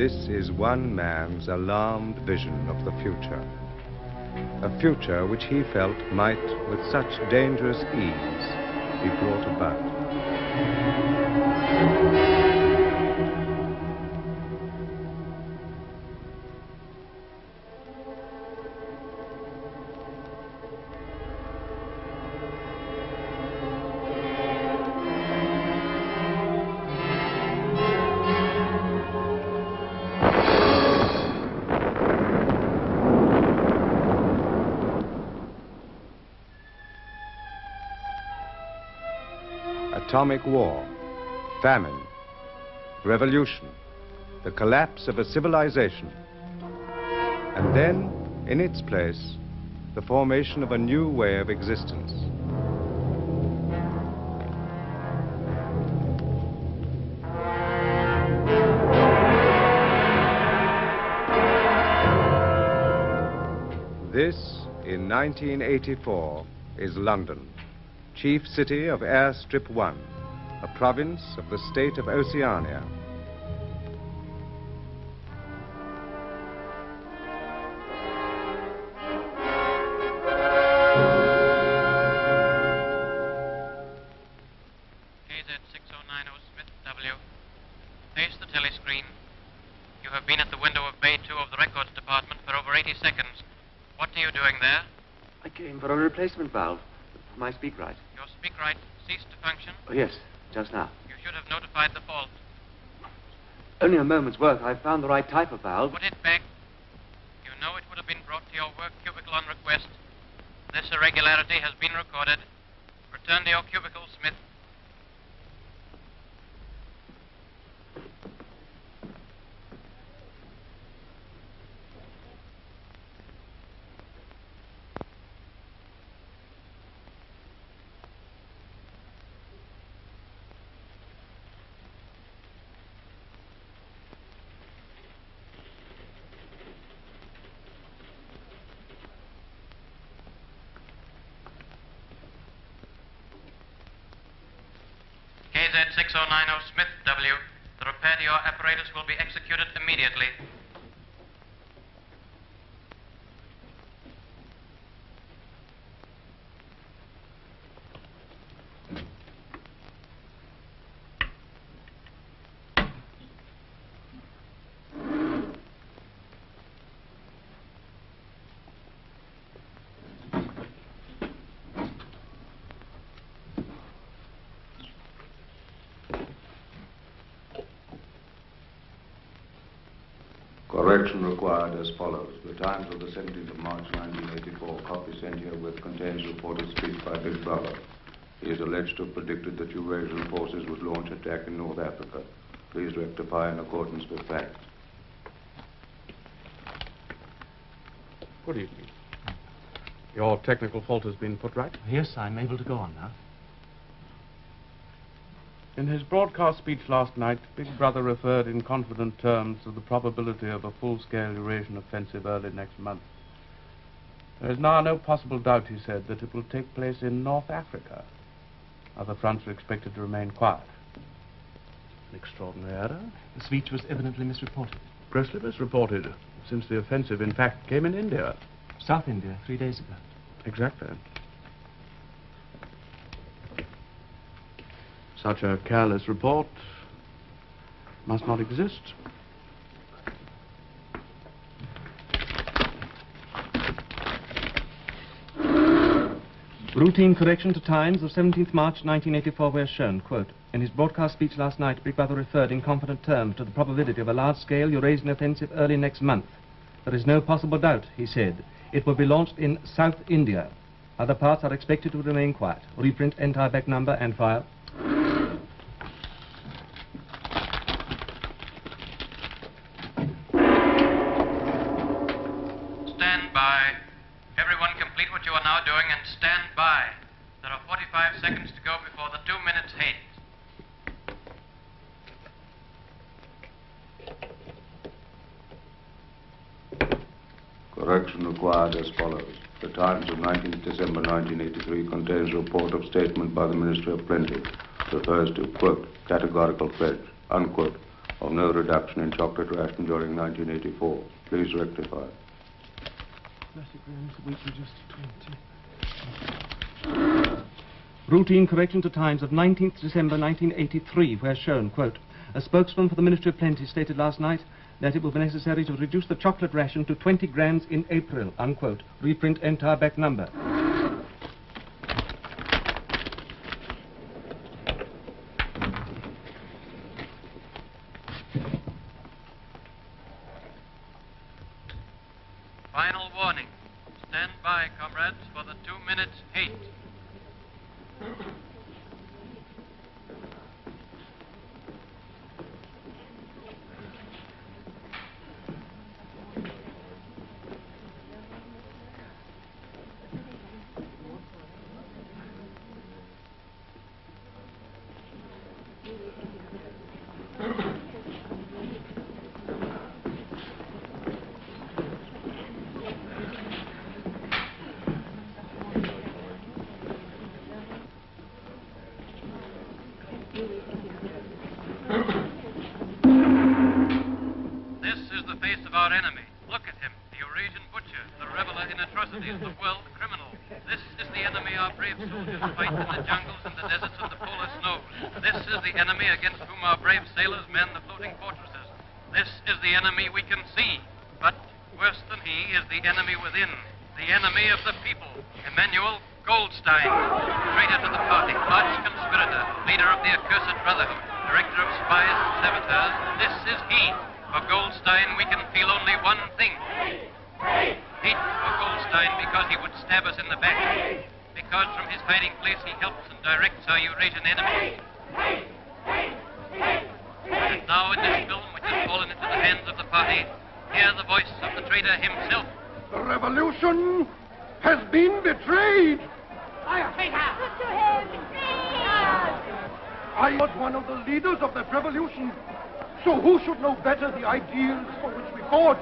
This is one man's alarmed vision of the future. A future which he felt might, with such dangerous ease, be brought about. Atomic war, famine, revolution, the collapse of a civilization, and then, in its place, the formation of a new way of existence. This, in 1984, is London, chief city of Airstrip 1, a province of the state of Oceania. KZ6090 Smith W. Face the telescreen. You have been at the window of Bay 2 of the Records Department for over 80 seconds. What are you doing there? I came for a replacement valve for my speak right. Your speak right ceased to function? Oh, yes, just now. You should have notified the fault. Only a moment's work. I found the right type of valve. Put it back. You know it would have been brought to your work cubicle on request. This irregularity has been recorded. Return to your cubicle, Smith. KZ6090 Smith W. The repair to your apparatus will be executed immediately. Correction required as follows. The Times of the 17th of March, 1984. Copy sent here with contains report of speech by Big Brother. He is alleged to have predicted that Eurasian forces would launch attack in North Africa. Please rectify in accordance with facts. Good evening. Your technical fault has been put right? Yes, I'm able to go on now. In his broadcast speech last night, Big Brother referred in confident terms to the probability of a full-scale Eurasian offensive early next month. There is now no possible doubt, he said, that it will take place in North Africa. Other fronts are expected to remain quiet. An extraordinary error. The speech was evidently misreported. Grossly misreported, since the offensive, in fact, came in India. South India, 3 days ago. Exactly. Such a careless report must not exist. Routine correction to Times of 17th March 1984 were shown, quote, in his broadcast speech last night, Big Brother referred in confident terms to the probability of a large-scale Eurasian offensive early next month. There is no possible doubt, he said. It will be launched in South India. Other parts are expected to remain quiet. Reprint entire back number and file. Stand by. Everyone complete what you are now doing and stand by. There are 45 seconds to go before the 2 minutes hate. Correction required as follows. The Times of 19th December 1983 contains a report of statement by the Ministry of Plenty. Refers to, quote, categorical pledge, unquote, of no reduction in chocolate ration during 1984. Please rectify. Routine correction to Times of 19th December 1983, where shown, quote, a spokesman for the Ministry of Plenty stated last night that it will be necessary to reduce the chocolate ration to 20 grams in April, unquote. Reprint entire back number. Final warning. Stand by, comrades, for the 2 minutes hate. The world criminal. This is the enemy our brave soldiers fight in the jungles and the deserts of the polar snows. This is the enemy against whom our brave sailors man the floating fortresses. This is the enemy we can see. But worse than he is the enemy within, the enemy of the people. Emmanuel Goldstein, traitor to the party, arch conspirator, leader of the accursed brotherhood, director of spies and saboteurs. This is he. For Goldstein, we can feel only one thing. Hate for Goldstein because he would stab us in the back. Because from his hiding place he helps and directs our Eurasian enemies. And now in this film, which has fallen into the hands of the party, hear the voice of the traitor himself. The revolution has been betrayed. I was one of the leaders of that revolution. So who should know better the ideals for which we fought?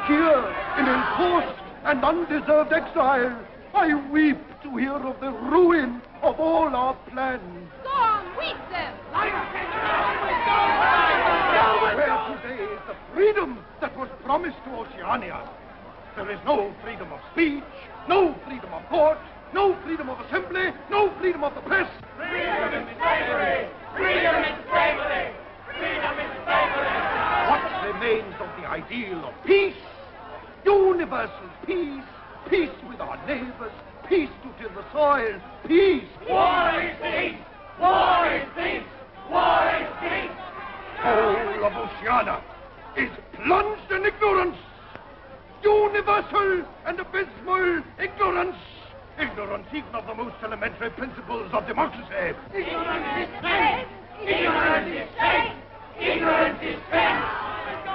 Here, in enforced and undeserved exile, I weep to hear of the ruin of all our plans. Go on, weep them! Where today is the freedom that was promised to Oceania? There is no freedom of speech, no freedom of thought, no freedom of assembly, no freedom of the press. Freedom is slavery! Freedom is slavery! Freedom is slavery! What remains of the ideal of peace? Universal peace, peace with our neighbors, peace to till the soil, peace. War is peace! War is peace! War is peace! Whole of Oceania is plunged in ignorance. Universal and abysmal ignorance. Ignorance even of the most elementary principles of democracy. Ignorance is strength! Ignorance is strength! Ignorance is strength!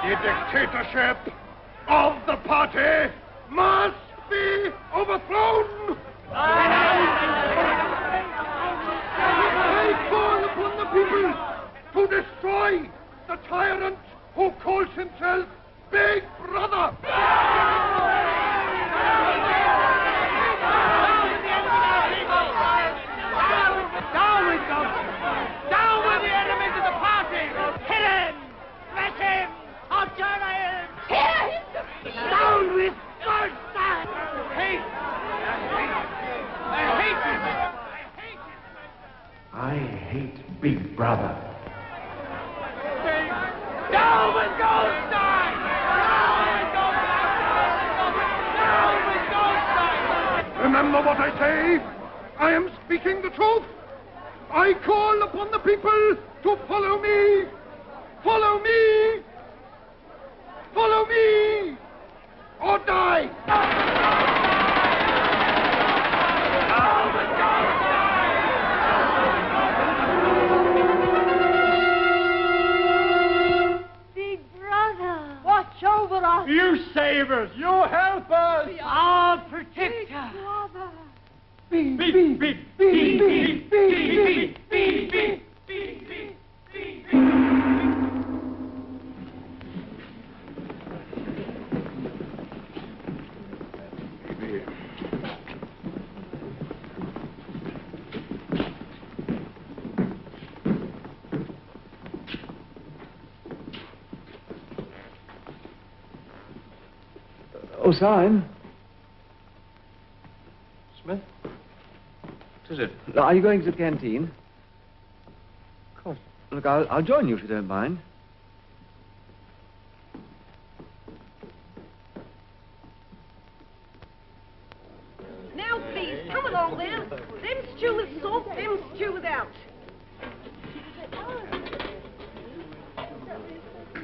The dictatorship of the party must be overthrown. I call upon the people to destroy the tyrant who calls himself Big Brother. Down with them! Down with the enemies of the party! Hit him! Smash him! Annihilate him! Tear him to pieces! Down with Goldstein! Hate! I hate him! I hate Big Brother. Down with Goldstein! Down with Goldstein! Down with Goldstein! Remember what I say. I am speaking the truth. I call upon the people to follow me. Follow me. Follow me. Or die. Big Brother! Watch over us! You save us. You help us. Our protector! Brother! Beep, beep, beep, beep, beep, beep, beep, beep, beep. Oh, Syme. Smith? What is it? Are you going to the canteen? Of course. Look, I'll join you if you don't mind. Now, please, come along there. Them stew with salt, them stew without.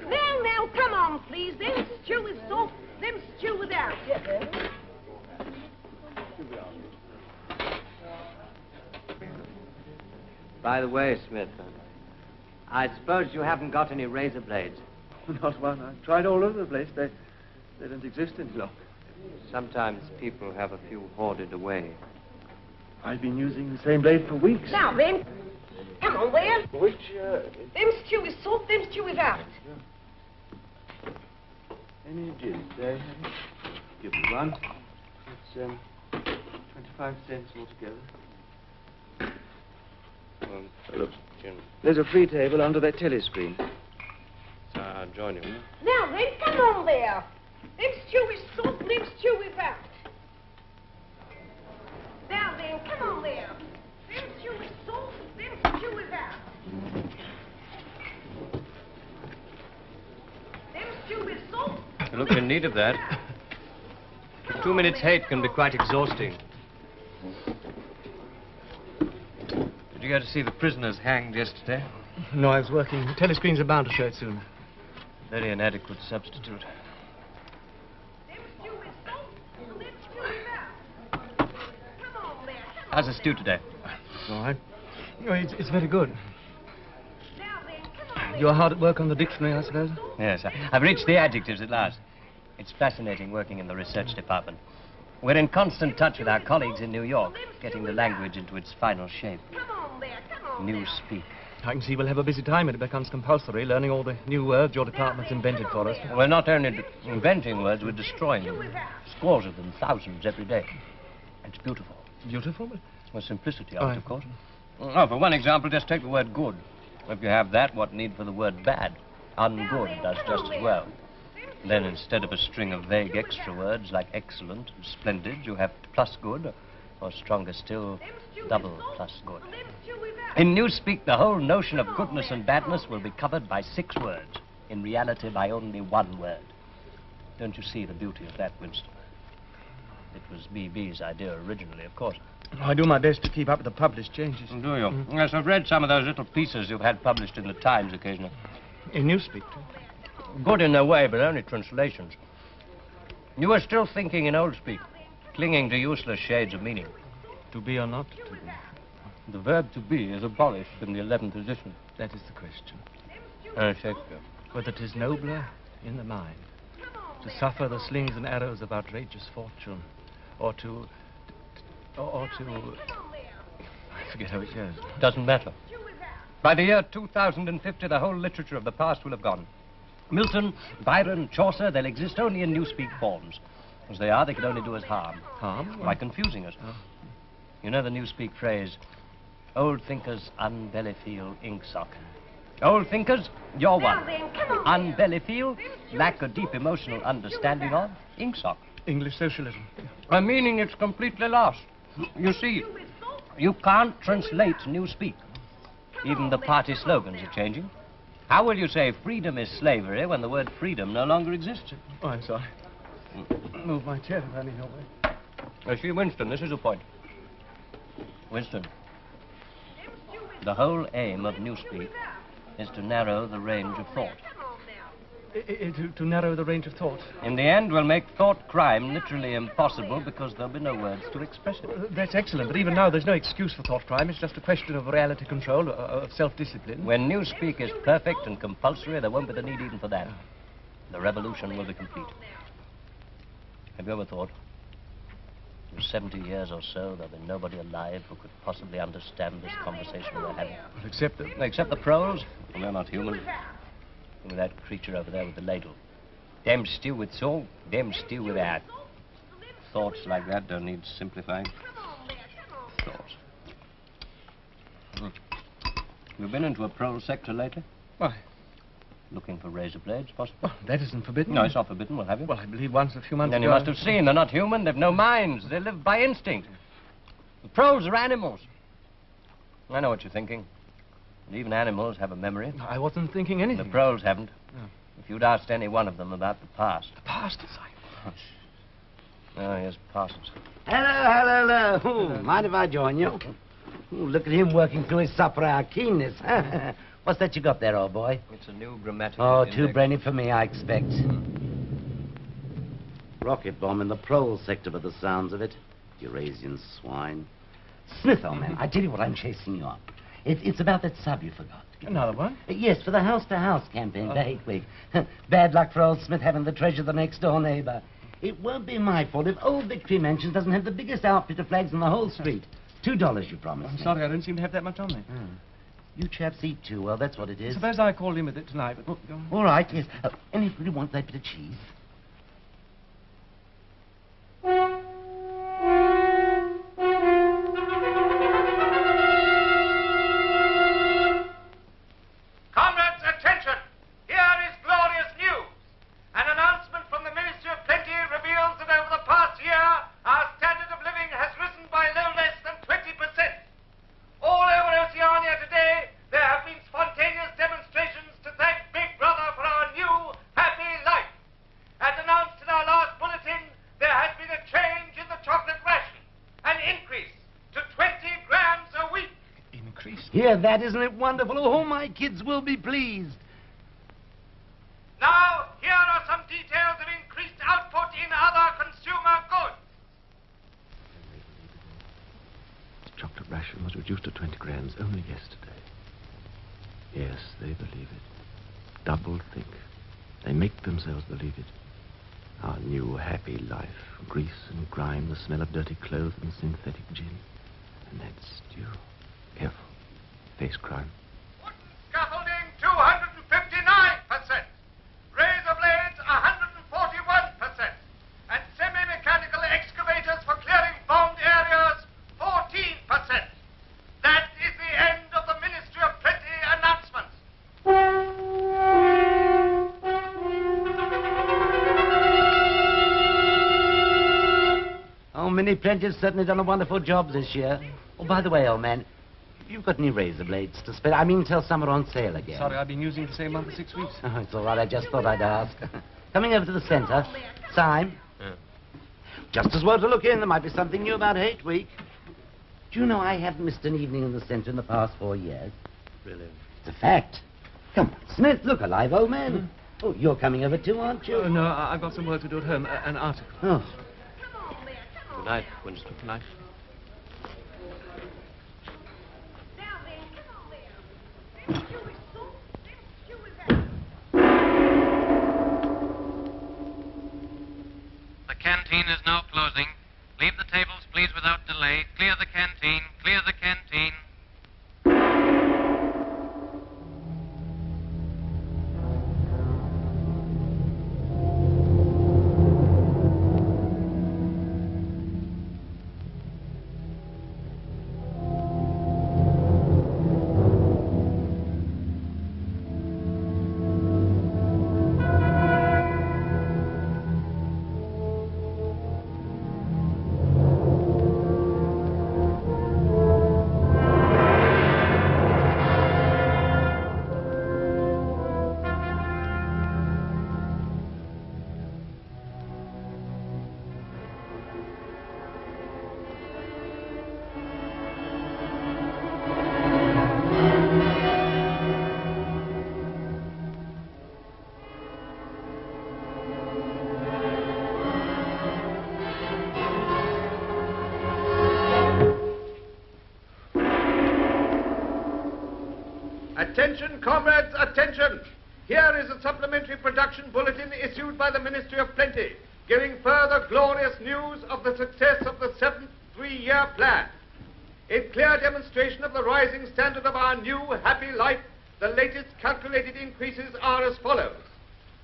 Now, come on, please. Them stew with salt, them stew without. By the way, Smith, I suppose you haven't got any razor blades. Not one. I've tried all over the place. They don't exist any longer. Sometimes people have a few hoarded away. I've been using the same blade for weeks. Now, then, come on there. Which, Them stew with salt, them stew without. Any gin, eh? Give me one. It's, 25 cents altogether. Look, Jim. There's a free table under that telescreen. So I'll join you. Now, then, come on there. Them stew with salt, them stew without. Now, then, come on there. Them stew with salt, them stew without. Them stew with salt. You look in need of that. 2 minutes hate can be quite exhausting. Did you go to see the prisoners hanged yesterday? No, I was working. The telescreens are bound to show it soon. Very inadequate substitute. Them stew with salt, them stew without. Come on there, come on. How's the stew today? All right. Oh, it's very good. Now, then, come on there. You're hard at work on the dictionary, I suppose? Yes, I've reached the adjectives at last. It's fascinating working in the research department. We're in constant touch with our colleagues in New York, getting the language into its final shape. Come on there, come on. New speak. I can see we'll have a busy time when it becomes compulsory, learning all the new words your department's invented for us. We're not only inventing words, we're destroying them. Scores of them, thousands every day. It's beautiful. Beautiful? Well, simplicity of it, of course. Oh, for one example, just take the word good. If you have that, what need for the word bad? Ungood does just as well. Then instead of a string of vague extra words like excellent and splendid, you have plus good, or stronger still, double plus good. In Newspeak, the whole notion of goodness and badness will be covered by 6 words. In reality, by only 1 word. Don't you see the beauty of that, Winston? It was B.B.'s idea originally, of course. I do my best to keep up with the published changes. Do you? Yes, I've read some of those little pieces you've had published in the Times occasionally. In Newspeak, too? Good in their way, but only translations. You are still thinking in old speak, clinging to useless shades of meaning. To be or not to be? The verb to be is abolished in the 11th edition. That is the question. Shakespeare. Whether 'tis nobler in the mind to suffer the slings and arrows of outrageous fortune, or to... I forget how it goes. Doesn't matter. By the year 2050, the whole literature of the past will have gone. Milton, Byron, Chaucer, they'll exist only in Newspeak forms. As they are, they can only do us harm. Harm? By confusing us. Oh. You know the Newspeak phrase, old thinkers unbelly feel ink sock. Old thinkers, you're one. Unbelly feel, lack a deep emotional understanding of, ink sock. English socialism. A meaning it's completely lost. You see, you can't translate Newspeak. Even the party slogans are changing. How will you say freedom is slavery when the word freedom no longer exists? Oh, I'm sorry. Move my chair if I need your way. See, Winston, this is the point. Winston, the whole aim of Newspeak is to narrow the range of thought. To narrow the range of thought? In the end, we'll make thought crime literally impossible because there'll be no words to express it. That's excellent, but even now there's no excuse for thought crime. It's just a question of reality control, of self-discipline. When Newspeak is perfect and compulsory, there won't be the need even for that. The revolution will be complete. Have you ever thought, in 70 years or so, there'll be nobody alive who could possibly understand this conversation we're having? Except the proles? Well, they're not human. With that creature over there with the ladle. Them stew with salt, them stew with that. Thoughts like that don't need simplifying. Thoughts. You been into a prole sector lately? Why? Looking for razor blades, possibly? Well, that isn't forbidden. No, it's not forbidden. We'll have you. Well, I believe once a few months Then ago... you must have seen. They're not human. They've no minds. They live by instinct. The proles are animals. I know what you're thinking. And even animals have a memory. No, I wasn't thinking anything. The proles haven't. No. If you'd asked any one of them about the past. The past, Syme. Oh, here's Parsons. Hello. Ooh, mind if I join you? Ooh, look at him working through his supper hour keenness. What's that you got there, old boy? It's a new grammatical Oh, index. too brainy for me, I expect. Rocket bomb in the prole sector by the sounds of it. Eurasian swine. Smith, old man, I tell you what I'm chasing you up. It's about that sub you forgot. Another one? Yes, for the house-to-house campaign for Hate Week. Bad luck for old Smith having the treasure of the next-door neighbor. It won't be my fault if old Victory Mansion doesn't have the biggest outfit of flags on the whole street. $2 you promised. I'm sorry, I don't seem to have that much on me. You chaps eat too well, that's what it is. Suppose I called in with it tonight, but... All right, yes. Anybody want that bit of cheese? Comrades, attention! Here is glorious news. An announcement from the Ministry of Plenty reveals that over the past year, our standard of living has risen by no less than 20%. All over Oceania today, there have been spontaneous demonstrations to thank Big Brother for our new happy life. As announced in our last bulletin, there has been a change in the chocolate ration, an increase to 20 grams a week. Increase? Hear that, isn't it wonderful? Oh, my kids will be pleased. Now, here are some details of increased output in other consumer goods. The chocolate ration was reduced to 20 grams only yesterday. Yes, they believe it. Double think. They make themselves believe it. Our new happy life. Grease and grime, the smell of dirty clothes and synthetic gin. And that stew. Careful. Face crime. Scaffolding, 259%. Razor blades, 141%. And semi-mechanical excavators for clearing bombed areas, 14%. That is the end of the Ministry of Plenty announcements. Oh, Minnie Plenty's certainly done a wonderful job this year. Oh, by the way, old man, have you got any razor blades to spare? I mean, till some are on sale again. Sorry, I've been using the same one for 6 weeks. Oh, it's all right. I just thought I'd ask. Coming over to the centre. Syme. Just as well to look in. There might be something new about Hate Week. Do you know I haven't missed an evening in the centre in the past 4 years? Really? It's a fact. Come on, Smith, look alive, old man. Oh, you're coming over too, aren't you? Oh, no, I've got some work to do at home. An article. Oh. Good night, Winston. Good night. The canteen is now closing. Leave the tables, please, without delay. Clear the canteen. Clear the canteen. Attention, comrades, attention! Here is a supplementary production bulletin issued by the Ministry of Plenty, giving further glorious news of the success of the 7th three-year plan. In clear demonstration of the rising standard of our new happy life, the latest calculated increases are as follows.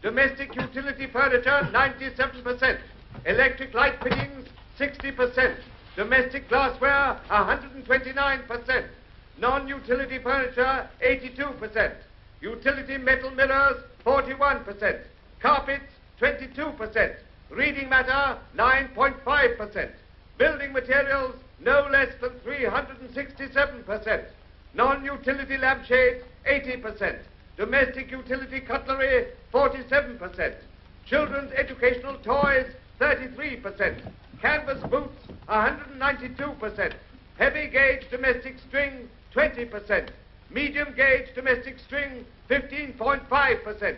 Domestic utility furniture, 97%. Electric light fittings, 60%. Domestic glassware, 129%. Non-utility furniture, 82%. Utility metal mirrors, 41%. Carpets, 22%. Reading matter, 9.5%. Building materials, no less than 367%. Non-utility lampshades, 80%. Domestic utility cutlery, 47%. Children's educational toys, 33%. Canvas boots, 192%. Heavy gauge domestic string, 20%. Medium gauge domestic string, 15.5%.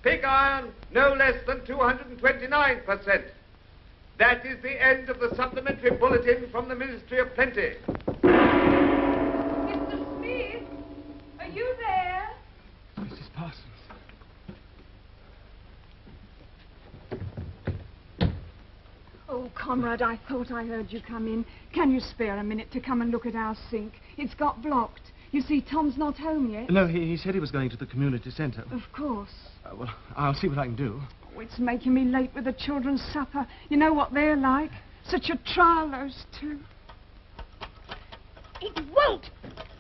Pig iron, no less than 229%. That is the end of the supplementary bulletin from the Ministry of Plenty. Mr. Smith, are you there? Mrs. Parsons. Oh, comrade, I thought I heard you come in. Can you spare a minute to come and look at our sink? It's got blocked. You see, Tom's not home yet. No, he said he was going to the community centre. Of course. Well, I'll see what I can do. Oh, it's making me late with the children's supper. You know what they're like. Such a trial, those two. It won't.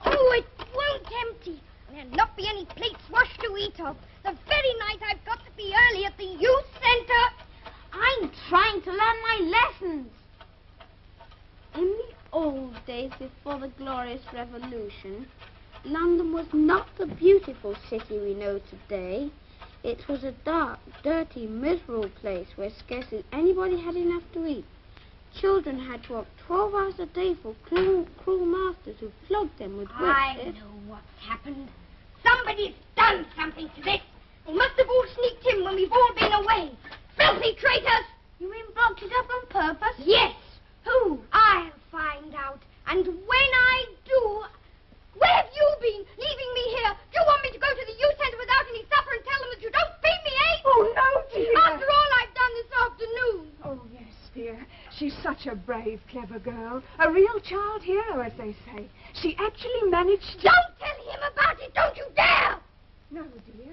Oh, it won't empty. There'll not be any plates washed to eat of. The very night I've got to be early at the youth centre. I'm trying to learn my lessons. In the old days before the glorious revolution, London was not the beautiful city we know today. It was a dark, dirty, miserable place where scarcely anybody had enough to eat. Children had to work 12 hours a day for cruel masters who flogged them with whips. I know what's happened. Somebody's done something to this. They must have all sneaked in when we've all been away. Filthy traitors! You mean blocked it up on purpose? Yes. Who? I'll find out. And when I do... Where have you been, leaving me here? Do you want me to go to the youth centre without any supper and tell them that you don't feed me, eh? Oh, no, dear. After all I've done this afternoon. Oh, yes, dear. She's such a brave, clever girl. A real child hero, as they say. She actually managed to... Don't tell him about it, don't you dare! No, dear.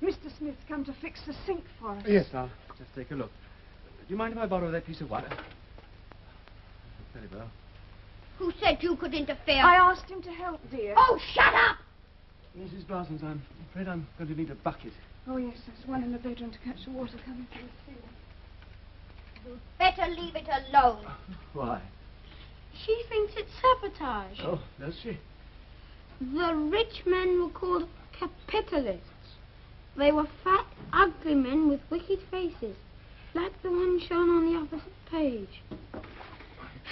Mr. Smith's come to fix the sink for us. Yes, I'll just take a look. Do you mind if I borrow that piece of wire? Very well. Who said you could interfere? I asked him to help, dear. Oh, shut up! Mrs. Parsons, I'm afraid I'm going to need a bucket. Oh, yes, there's one in the bedroom to catch the water coming through the ceiling. You'd better leave it alone. Why? She thinks it's sabotage. Oh, does she? The rich men were called capitalists. They were fat, ugly men with wicked faces, like the one shown on the opposite page.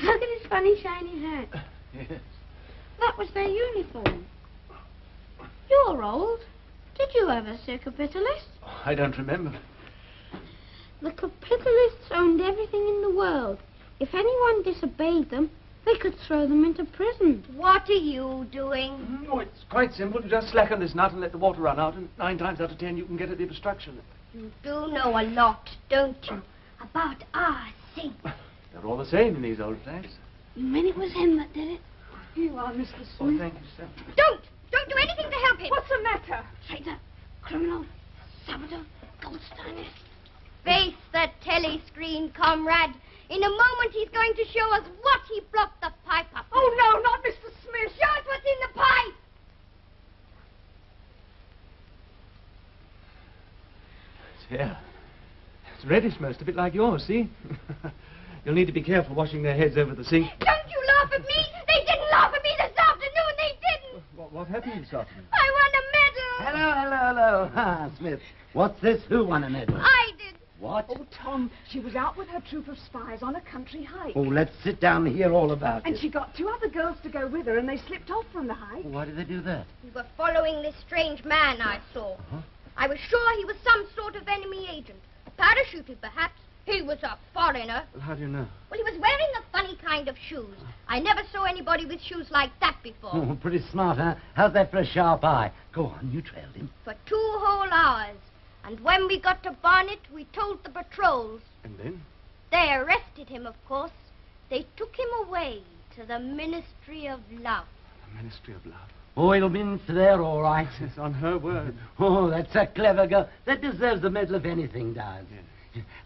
Look at his funny shiny hat. Yes. That was their uniform. You're old. Did you ever see a capitalist? Oh, I don't remember. The capitalists owned everything in the world. If anyone disobeyed them, they could throw them into prison. What are you doing? Oh, it's quite simple. You just slacken this nut and let the water run out, and 9 times out of 10 you can get at the obstruction. You do know a lot, don't you? About our sink. They're all the same in these old flats. You mean it was him that did it? Here you are, Mr. Smith. Oh, thank you, sir. Don't do anything to help him. What's the matter? Traitor, criminal, saboteur, Goldstein. Face the telescreen, comrade. In a moment he's going to show us what he blocked the pipe up with. Oh, no, not Mr. Smith. Show us what's in the pipe. It's here. It's reddish, most of it, like yours, see? You'll need to be careful washing their heads over the sink. Don't you laugh at me. They didn't laugh at me this afternoon. They didn't. What happened this afternoon? I won a medal. Hello. Ah, Smith. What's this? Who won a medal? I did. What? Oh, Tom, she was out with her troop of spies on a country hike. Oh, let's sit down and hear all about And it. she got 2 other girls to go with her, and they slipped off from the hike. Why did they do that? We were following this strange man I saw. Uh-huh. I was sure he was some sort of enemy agent. Parachuted, perhaps. He was a foreigner. Well, how do you know? Well, he was wearing a funny kind of shoes. I never saw anybody with shoes like that before. Oh, pretty smart, huh? How's that for a sharp eye? Go on, you trailed him. For 2 whole hours. And when we got to Barnet, we told the patrols. And then? They arrested him, of course. They took him away to the Ministry of Love. The Ministry of Love. Oh, it'll be in for there, all right. It's on her word. Oh, that's a clever girl. That deserves a medal if anything does. Yes.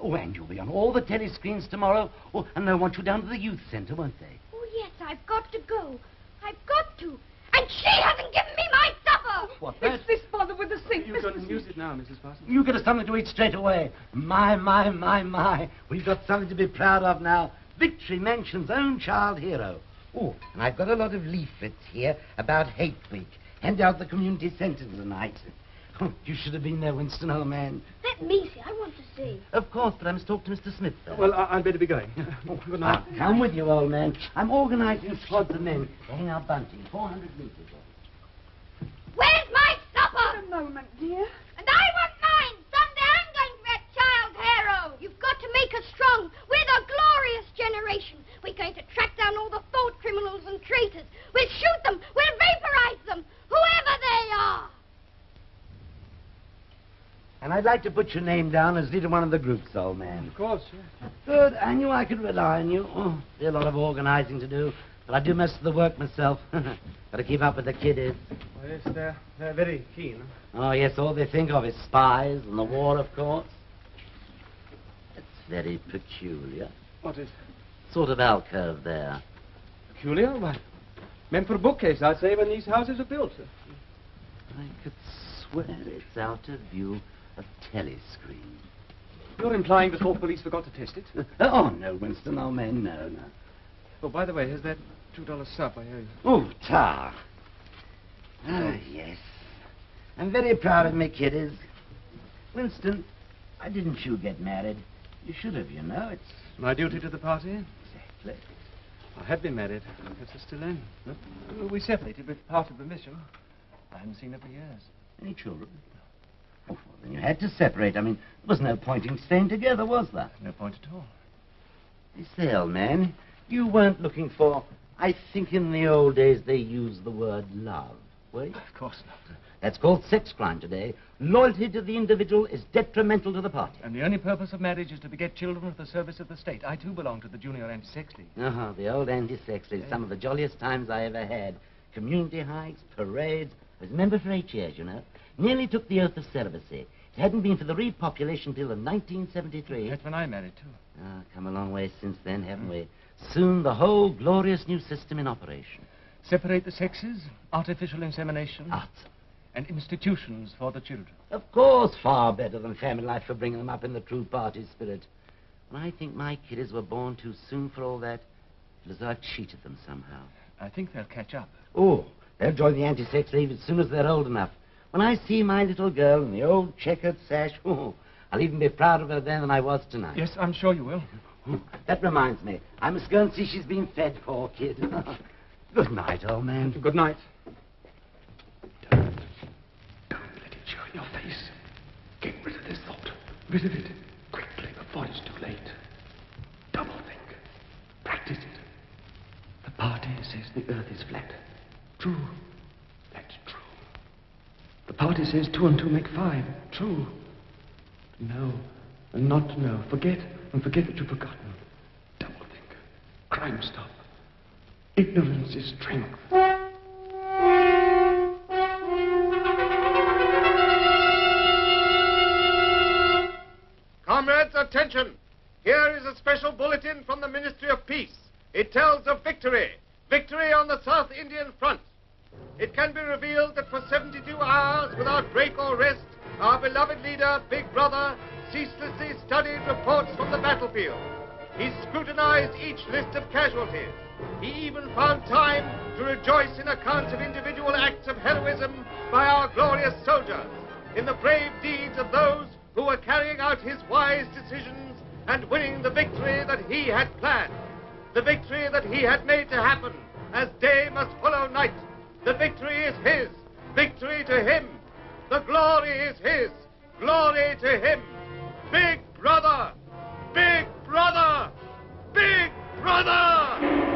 Oh, and you'll be on all the telescreens tomorrow. Oh, and they'll want you down to the youth centre, won't they? Oh, yes, I've got to go. I've got to. And she hasn't given me my supper. supper. What, It's this bother with the sink, You Mr. can use it now, Mrs. Parsons. You get us something to eat straight away. My. We've got something to be proud of now. Victory Mansion's own child hero. Oh, and I've got a lot of leaflets here about Hate Week. Hand out the community centre tonight. Oh, you should have been there, Winston, old man. Let me see. I want to see. Of course, but I must talk to Mr. Smith first. Well, I'd better be going. Good night. I'll come with you, old man. I'm organising squads of men to hang our bunting, 400 metres. Where's my supper? A moment, dear. And I want mine. Someday I'm going to be a child hero. You've got to make us strong. We're the glorious generation. We're going to track down all the thought criminals and traitors. We'll shoot them. We'll vaporize them. Whoever they are. And I'd like to put your name down as leader one of the groups, old man. Of course, yes. Good. I knew I could rely on you. Oh, there's a lot of organising to do. But I do most of the work myself. Got to keep up with the kiddies. Oh, yes, they're very keen. Oh, yes, all they think of is spies and the war, of course. It's very peculiar. What is? Sort of alcove there. Peculiar? Why, meant for a bookcase, I'd say, when these houses are built. I could swear it's out of view a telescreen. You're implying the Thought Police forgot to test it? Oh, no, Winston, old man, no. Oh, by the way, here's that $2 sup I owe you. Oh, tar. Ah, yes. I'm very proud of me kiddies. Winston, why didn't you get married? You should have, you know. It's my duty to the party? Exactly. I had been married. Perhaps I still am. Huh? We separated with part of permission. I hadn't seen her for years. Any children? Oh, well, then you had to separate. I mean, there was no point in staying together, was there? No point at all. You say, old man, you weren't looking for... I think in the old days they used the word love, were you? Of course not. That's called sex crime today. Loyalty to the individual is detrimental to the party. And the only purpose of marriage is to beget children for the service of the state. I, too, belong to the Junior Anti-Sex League. Oh, the old Anti-Sex League. Some of the jolliest times I ever had. Community hikes, parades. I was a member for 8 years, you know. Nearly took the oath of celibacy. It hadn't been for the repopulation bill of 1973. That's when I married, too. Ah, come a long way since then, haven't we? Soon the whole glorious new system in operation. Separate the sexes, artificial insemination. Art. And institutions for the children. Of course, far better than family life for bringing them up in the true party spirit. And I think my kiddies were born too soon for all that. It was as though I cheated them somehow. I think they'll catch up. Oh, they'll join the Anti-Sex League as soon as they're old enough. When I see my little girl in the old checkered sash, oh, I'll even be prouder of her then than I was tonight. Yes, I'm sure you will. That reminds me. I must go and see she's been fed, poor kid. Good night, old man. Good night. Don't let it show in your face. Get rid of this thought. Rid of it. Quickly, before it's too late. Double think. Practice it. The party says the earth is flat. True. That's true. The party says 2 and 2 make 5. True. No, and not to know. Forget, and forget what you've forgotten. Double think. Crime stop. Ignorance is strength. Comrades, attention! Here is a special bulletin from the Ministry of Peace. It tells of victory. Victory on the South Indian front. It can be revealed that for 72 hours, without break or rest, our beloved leader, Big Brother, ceaselessly studied reports from the battlefield. He scrutinized each list of casualties. He even found time to rejoice in accounts of individual acts of heroism by our glorious soldiers, in the brave deeds of those who were carrying out his wise decisions and winning the victory that he had planned, the victory that he had made to happen, as day must follow night. The victory is his, victory to him. The glory is his, glory to him. Big Brother! Big Brother! Big Brother!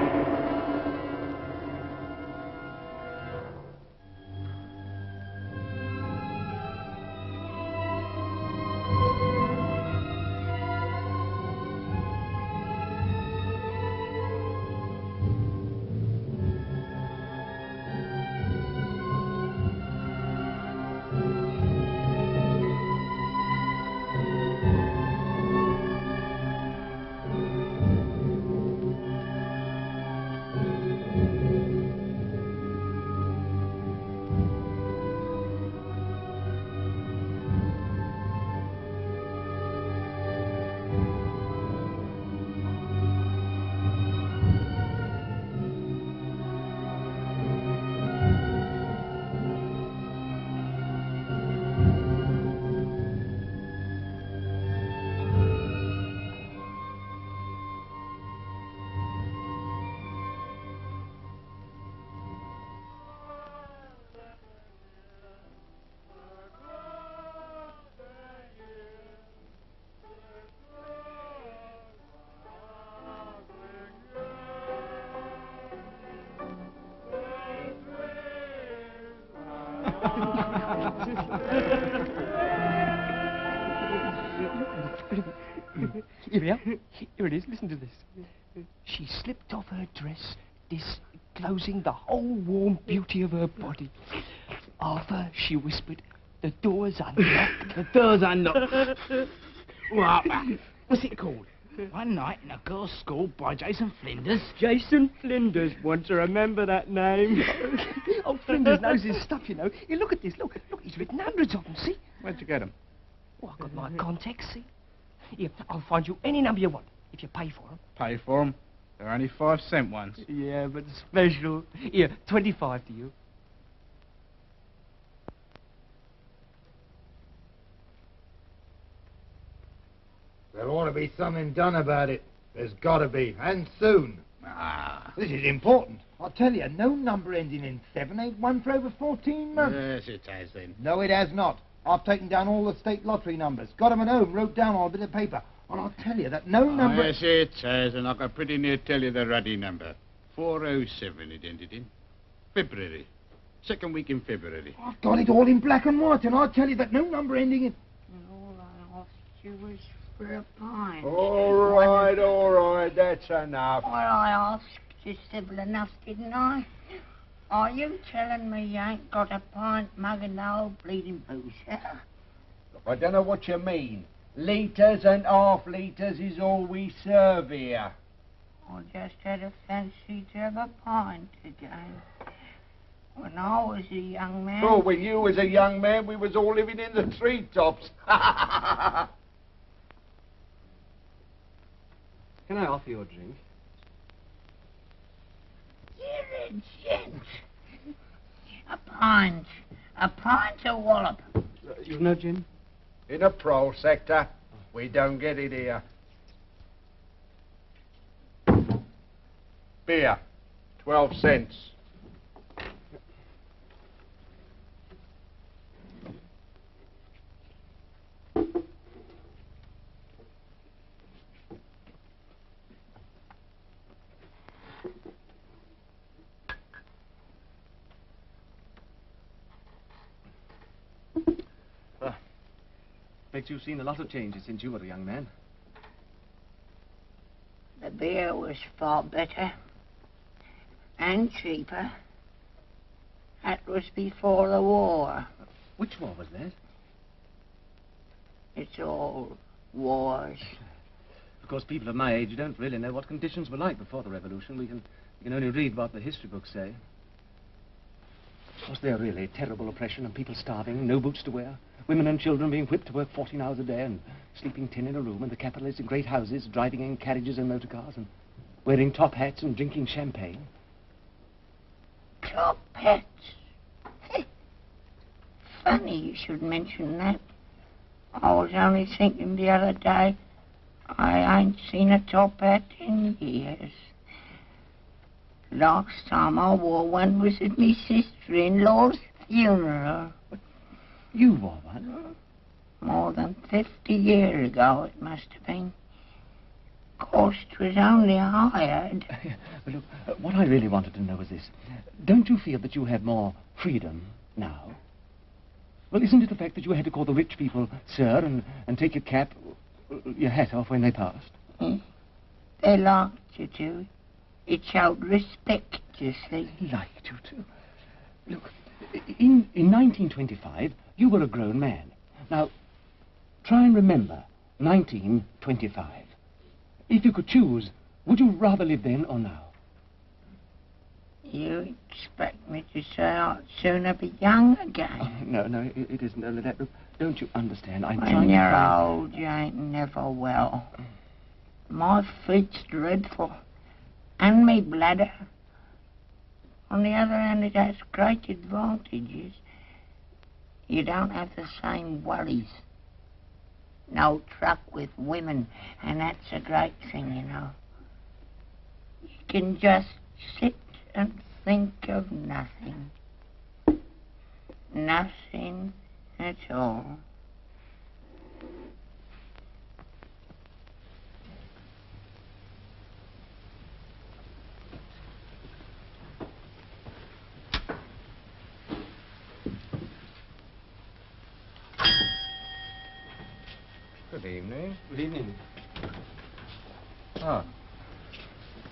Here we are. Here it is. Listen to this. She slipped off her dress, disclosing the whole warm beauty of her body. Arthur, she whispered, the door's unlocked. The door's unlocked. Well, what's it called? One Night in a Girls' School by Jason Flinders. Jason Flinders. Want to remember that name? Oh, Flinders knows his stuff, you know. Here, look at this. Look, he's written hundreds of them, see? Where'd you get them? Oh, I've got my contacts, see? Here, I'll find you any number you want, if you pay for them. Pay for them? They're only 5-cent ones. Yeah, but special. Here, 25 to you. There ought to be something done about it. There's got to be, and soon. This is important. I tell you, no number ending in 7 ain't won for over 14 months. Yes, it has then. No, it has not. I've taken down all the state lottery numbers, got them at home, wrote down on a bit of paper, and I'll tell you that no number... Yes, it has, and I can pretty near tell you the ruddy number. 407 it ended in. February. Second week in February. I've got it all in black and white, and I'll tell you that no number ending in... All I asked you was for a pint. All right, that's enough. Well, I asked you civil enough, didn't I? Are you telling me you ain't got a pint mug in the whole bleeding boozer? Look, I don't know what you mean. Litres and half litres is all we serve here. I just had a fancy to have a pint again. When I was a young man... Oh, when you was a young man, we was all living in the treetops. Can I offer you a drink? You're a gent. A pint. A pint of wallop. You've no gin? In the pro sector, we don't get it here. Beer, 12 cents. Bet you've seen a lot of changes since you were a young man. The beer was far better and cheaper. That was before the war. Which war was that? It's all wars. Of course, people of my age don't really know what conditions were like before the revolution. We can only read what the history books say. Was there really terrible oppression and people starving, no boots to wear? Women and children being whipped to work 14 hours a day and sleeping 10 in a room, and the capitalists in great houses driving in carriages and motor cars and wearing top hats and drinking champagne. Top hats? Funny you should mention that. I was only thinking the other day, I ain't seen a top hat in years. Last time I wore one was at me sister-in-law's funeral. You wore one? More than 50 years ago it must have been. Cost was only hired. Well, look, what I really wanted to know was this. Don't you feel that you have more freedom now? Well, isn't it the fact that you had to call the rich people sir and take your cap, your hat off when they passed? They liked you to. It showed respect, you see. Liked you to? Look, in 1925, you were a grown man. Now, try and remember 1925. If you could choose, would you rather live then or now? You expect me to say I'd sooner be young again? Oh, no, it isn't only that. Look, don't you understand? I'm when trying to you're find... old, you ain't never well. My feet's dreadful. And me bladder. On the other hand, it has great advantages. You don't have the same worries. No truck with women, and that's a great thing, you know. You can just sit and think of nothing. Nothing at all. Good evening. Good evening. Oh.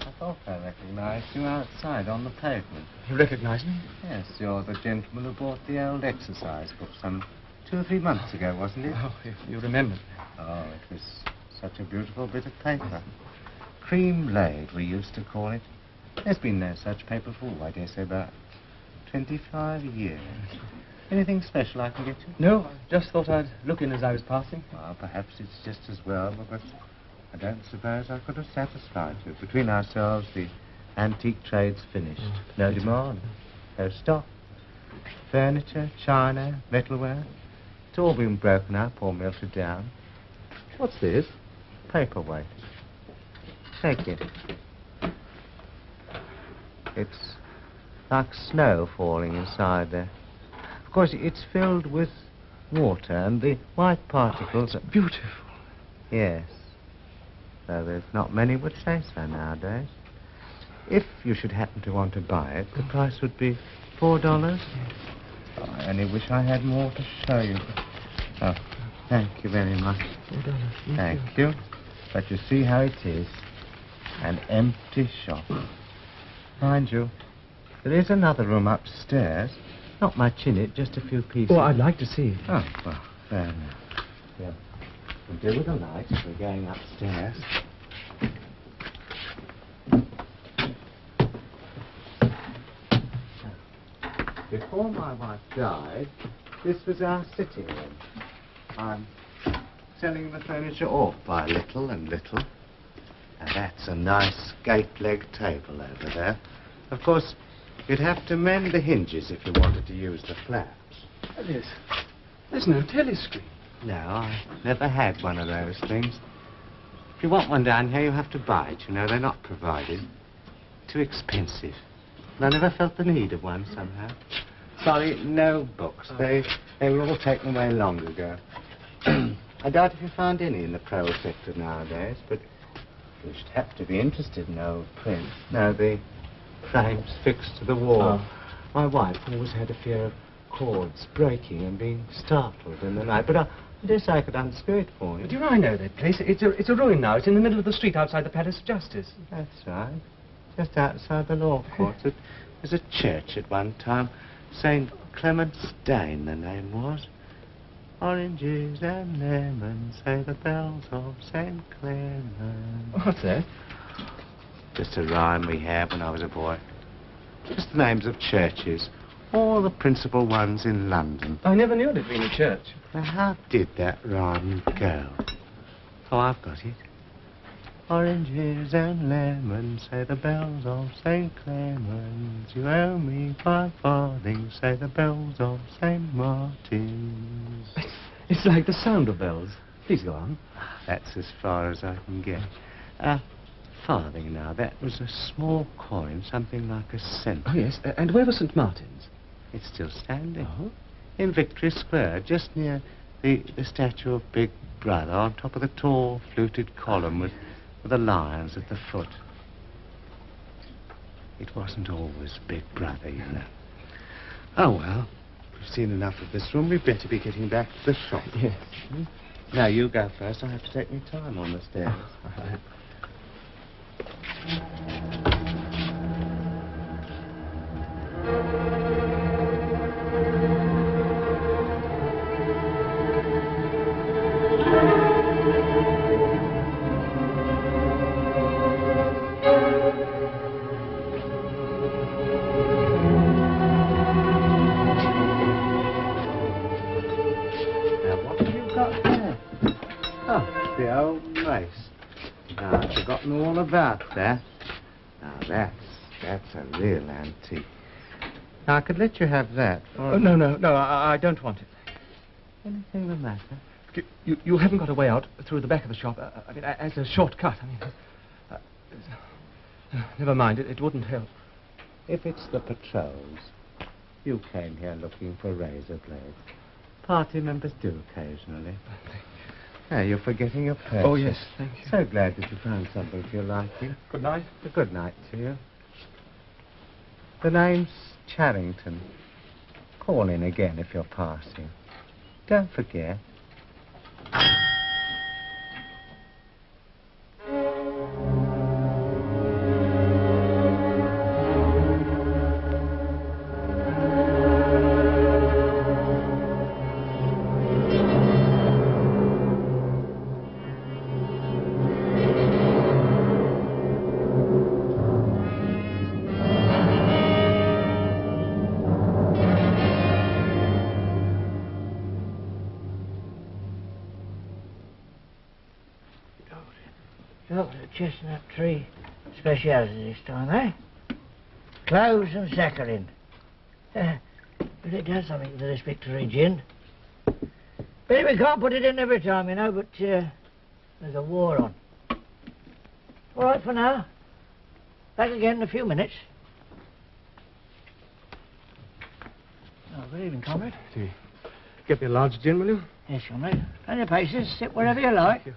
I thought I recognized you outside on the pavement. You recognize me? Yes, you're the gentleman who bought the old exercise book some 2 or 3 months ago, wasn't it? Oh, you remember. Oh, it was such a beautiful bit of paper. Cream laid, we used to call it. There's been no such paper for, I dare say, about 25 years. Anything special I can get you? No, I just thought I'd look in as I was passing. Well, perhaps it's just as well, because I don't suppose I could have satisfied you. Between ourselves, the antique trade's finished. No demand, no stock. Furniture, china, metalware, it's all been broken up or melted down. What's this? Paperweight. Take it. It's like snow falling inside there. Of course, it's filled with water, and the white particles are beautiful. Yes. Though there's not many would say so nowadays. If you should happen to want to buy it, the price would be $4. Oh, I only wish I had more to show you. Oh, thank you very much. $4. Thank you. But you see how it is. An empty shop. Mind you, there is another room upstairs. Not much in it, just a few pieces. Oh, I'd like to see it. Oh, well, fair enough. Yeah. We'll do with the light if we're going upstairs. Before my wife died, this was our sitting room. I'm selling the furniture off by little and little. Now that's a nice gate-leg table over there. Of course, you'd have to mend the hinges if you wanted to use the flaps. There's no telescreen. No, I never had one of those things. If you want one down here, you have to buy it, you know. They're not provided. Too expensive. And I never felt the need of one, somehow. Sorry, no books. They were all taken away long ago. I doubt if you found any in the prose sector nowadays, but you should have to be interested in old print. No, the frame's fixed to the wall. Oh. My wife always had a fear of cords breaking and being startled in the night, but I guess I could unscrew it for you. Do you know, I know that place. It's a ruin now. It's in the middle of the street outside the Palace of Justice. That's right. Just outside the law courts. It was a church at one time. St. Clement's Dane, the name was. Oranges and lemons, say the bells of St. Clement. What's that? Just a rhyme we had when I was a boy. Just the names of churches. All the principal ones in London. I never knew it had been a church. Now, how did that rhyme go? Oh, I've got it. Oranges and lemons, say the bells of St. Clement's. You owe me 5 farthings, say the bells of St. Martin's. It's like the sound of bells. Please go on. That's as far as I can get. Farthing now, that was a small coin, something like a cent. Oh, yes. And where was St. Martin's? It's still standing. Oh? In Victory Square, just near the statue of Big Brother, on top of the tall, fluted column with the lions at the foot. It wasn't always Big Brother, you know. Oh, well, we've seen enough of this room. We'd better be getting back to the shop. Yes. Now, you go first. I have to take me time on the stairs. All about that. Now, that's a real antique. Now, I could let you have that for... Oh, no, I don't want it. Anything the matter? You haven't got a way out through the back of the shop. I mean, as a shortcut. I mean, never mind, it wouldn't help. If it's the patrols, you came here looking for razor blades. Party members do occasionally. Now, you're forgetting your purse. Oh, yes, thank you. So glad that you found something to your liking. Good night. Good night to you. The name's Charrington. Call in again if you're passing. Don't forget. Dr. Chestnut Tree speciality this time, eh? Cloves and saccharin. But it does something to this Victory gin. But we can't put it in every time, you know, but there's a war on. All right for now. Back again in a few minutes. Oh, good evening, comrade. Get me a large gin, will you? Yes, comrade. Plenty of places. Sit wherever you like. Thank you.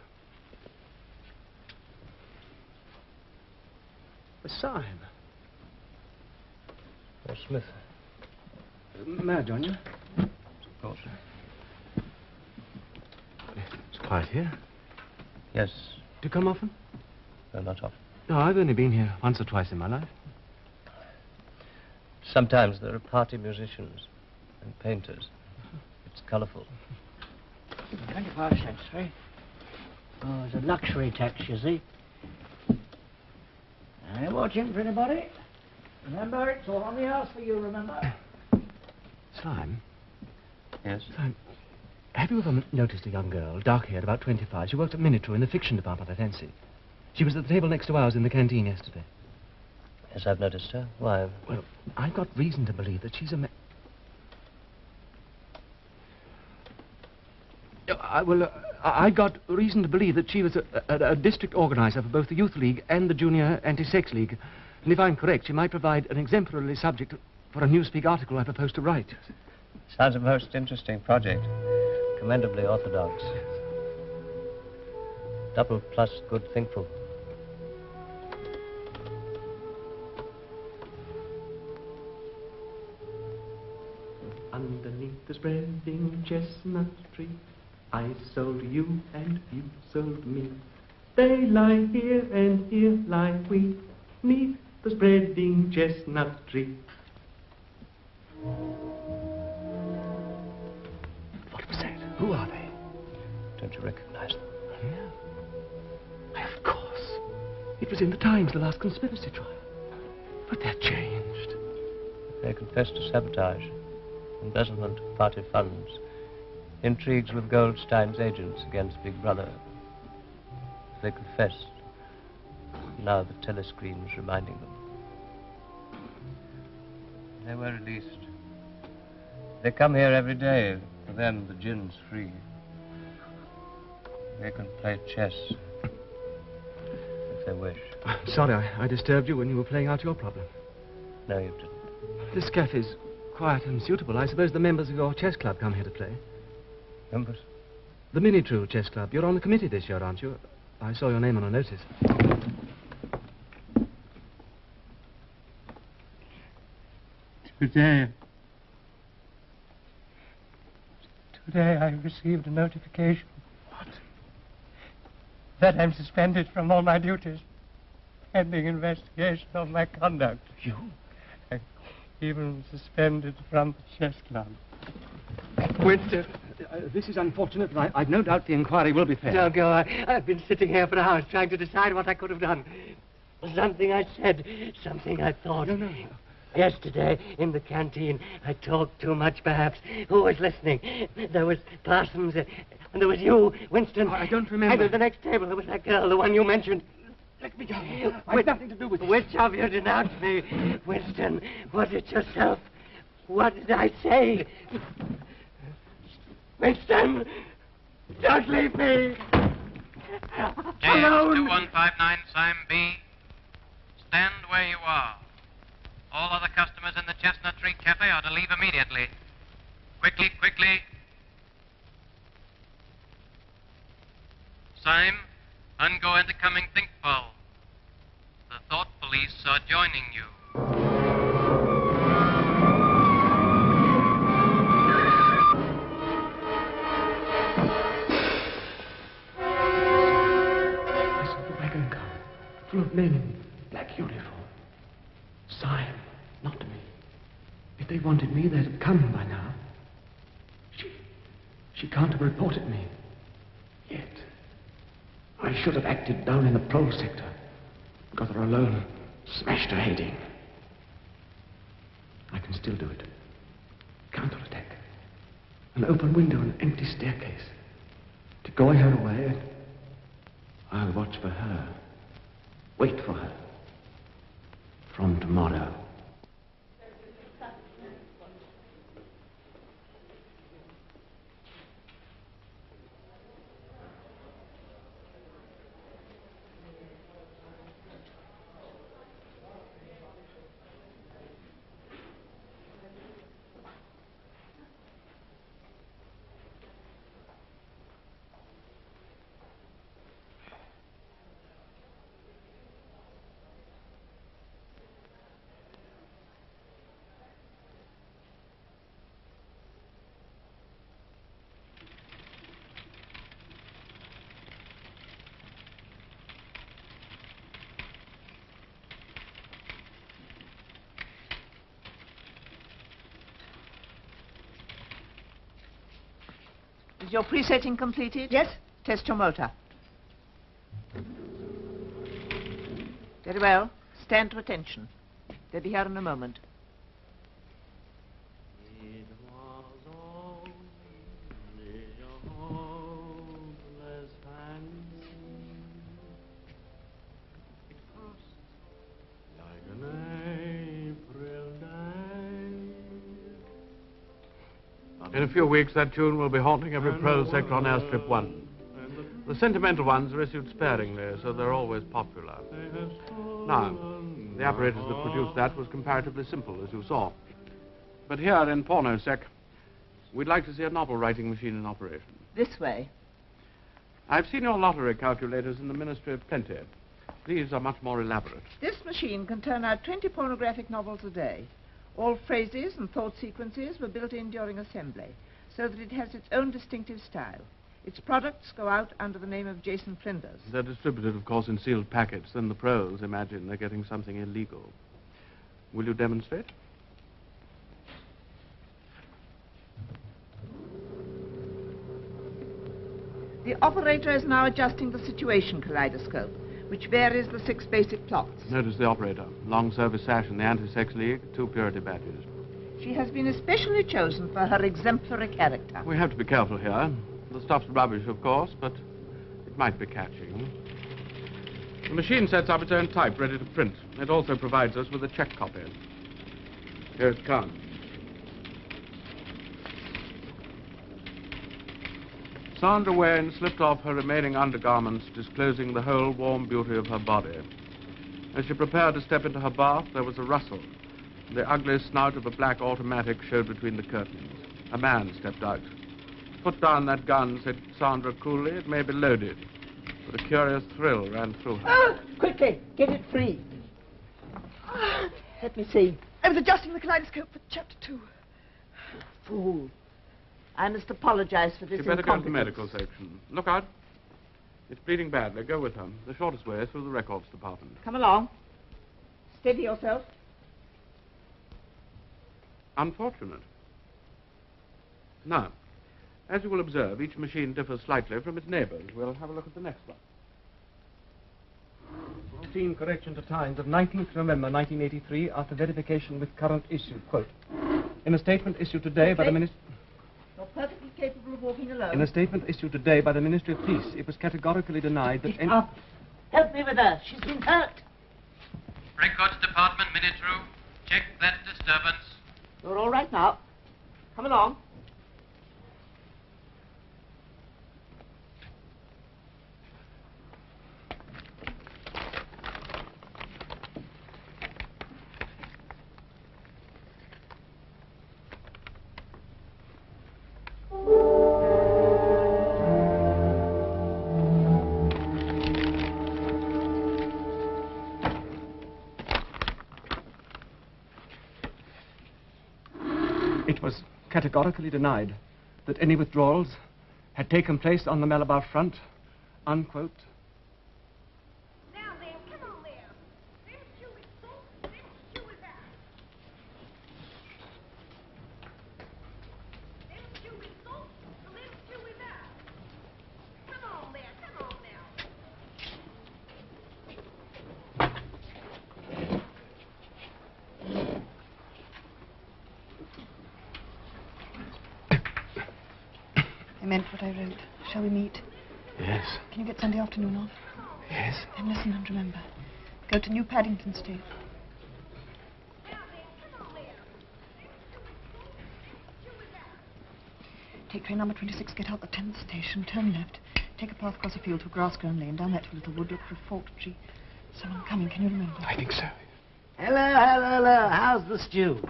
Syme. Or Smith. May I join you? Of course. It's quiet here. Yes. Do you come often? No, not often. No, I've only been here once or twice in my life. Sometimes there are party musicians and painters. It's colourful. 25 cents, eh? Oh, it's a luxury tax, you see. I ain't watching for anybody. Remember, it's all on the house for you, remember? Syme? Yes? Syme, have you ever noticed a young girl, dark-haired, about 25? She worked at Miniature in the fiction department, I fancy. She was at the table next to ours in the canteen yesterday. Yes, I've noticed her. Why? Well, I've got reason to believe that she's a I got reason to believe that she was a district organizer for both the Youth League and the Junior Anti-Sex League. And if I'm correct, she might provide an exemplary subject for a Newspeak article I propose to write. Sounds a most interesting project. Commendably orthodox. Double plus good thinkful. Underneath the spreading chestnut tree, I sold you and you sold me. They lie here and here lie we, 'neath the spreading chestnut tree. What was that? Who are they? Don't you recognize them? Yeah. Why, of course. It was in the Times, the last conspiracy trial. But they're changed. They confessed to sabotage, embezzlement of party funds, intrigues with Goldstein's agents against Big Brother. They confessed. Now the telescreen's reminding them. They were released. They come here every day. For them, the gin's free. They can play chess if they wish. I'm sorry I disturbed you when you were playing out your problem. No, you didn't. This cafe's quiet and suitable. I suppose the members of your chess club come here to play. Members? The Mini-True Chess Club. You're on the committee this year, aren't you? I saw your name on a notice. Today I received a notification. What? That I'm suspended from all my duties, pending investigation of my conduct. You? I'm even suspended from the chess club. Winston, this is unfortunate, but I've no doubt the inquiry will be fair. Don't go. I've been sitting here for hours trying to decide what I could have done. Something I said, something I thought. No. Yesterday, in the canteen, I talked too much, perhaps. Who was listening? There was Parsons, and there was you, Winston. I don't remember. And at the next table, there was that girl, the one you mentioned. Let me go. I've nothing to do with it. Which of you denounced me? Winston, was it yourself? What did I say? Winston, don't leave me. Alone. 2159 Syme B. Stand where you are. All other customers in the Chestnut Tree Cafe are to leave immediately. Quickly. Syme, ungo intercoming think poll. The thought police are joining you. I saw the wagon come, full of men in black uniform. Syme, not me. If they wanted me, they'd have come by now. She can't have reported me. Yet. I should have acted down in the prole sector. Got her alone, smashed her head in. I can still do it. Counterattack. An open window, an empty staircase. Decoy her away, and I'll watch for her. Wait for her. From tomorrow. Is your presetting completed? Yes. Test your motor. Very well. Stand to attention. They'll be here in a moment. It was only a hopeless fancy. It passed like an April day. In a few weeks, that tune will be haunting every prose sector on Airstrip 1. The sentimental ones are issued sparingly, so they're always popular. Now, the apparatus that produced that was comparatively simple, as you saw. But here in Pornosec, we'd like to see a novel-writing machine in operation. This way. I've seen your lottery calculators in the Ministry of Plenty. These are much more elaborate. This machine can turn out 20 pornographic novels a day. All phrases and thought sequences were built in during assembly, so that it has its own distinctive style. Its products go out under the name of Jason Flinders. They're distributed, of course, in sealed packets. Then the pros imagine they're getting something illegal. Will you demonstrate? The operator is now adjusting the situation kaleidoscope, which varies the 6 basic plots. Notice the operator. Long service sash in the Anti-Sex League, 2 purity badges. She has been especially chosen for her exemplary character. We have to be careful here. The stuff's rubbish, of course, but it might be catching. The machine sets up its own type, ready to print. It also provides us with a check copy. Here it comes. Sandra Wayne slipped off her remaining undergarments, disclosing the whole warm beauty of her body. As she prepared to step into her bath, there was a rustle. The ugly snout of a black automatic showed between the curtains. A man stepped out. Put down that gun, said Sandra coolly. It may be loaded. But a curious thrill ran through her. Ah! Quickly, get it free. Let me see. I was adjusting the kaleidoscope for chapter 2. Fool. I must apologize for this You'd better go to the incompetence. medical section. Look out. It's bleeding badly. Go with her. The shortest way is through the records department. Come along. Steady yourself. Unfortunate. Now, as you will observe, each machine differs slightly from its neighbors. We'll have a look at the next one. Routine correction to times of 19th November 1983 after verification with current issue. Quote, in a statement issued today by the Ministry... You're perfectly capable of walking alone. In a statement issued today by the Ministry of Police, it was categorically denied that any... Up. Help me with her. She's been hurt. Records Department, minute room. Check that disturbance. You're all right now. Come along. It was categorically denied that any withdrawals had taken place on the Malabar front, unquote. Now then, come on there. Them two is so, them two is out. Them two is so, them two is out. Come on there, come on now. I meant what I wrote. Shall we meet? Yes. Can you get Sunday afternoon off? Yes? Then listen and remember. Go to New Paddington Street. Take train number 26, get out the 10th station, turn left. Take a path across a field to a grass-grown lane, down that to a little wood, look for a forked tree. Someone coming, can you remember? I think so. Hello. How's the stew?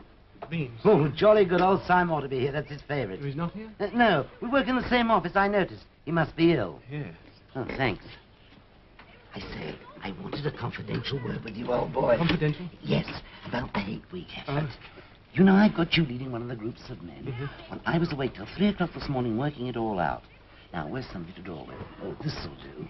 Beans. Oh, jolly good. Old Syme ought to be here. That's his favourite. He's not here? No. We work in the same office, I noticed. He must be ill. Yes. Oh, thanks. I say, I wanted a confidential word with you, old boy. Confidential? Yes, about the hate week effort. You know, I've got you leading one of the groups of men. When I was awake till 3 o'clock this morning working it all out. Now, where's somebody to draw with? Oh, this'll do.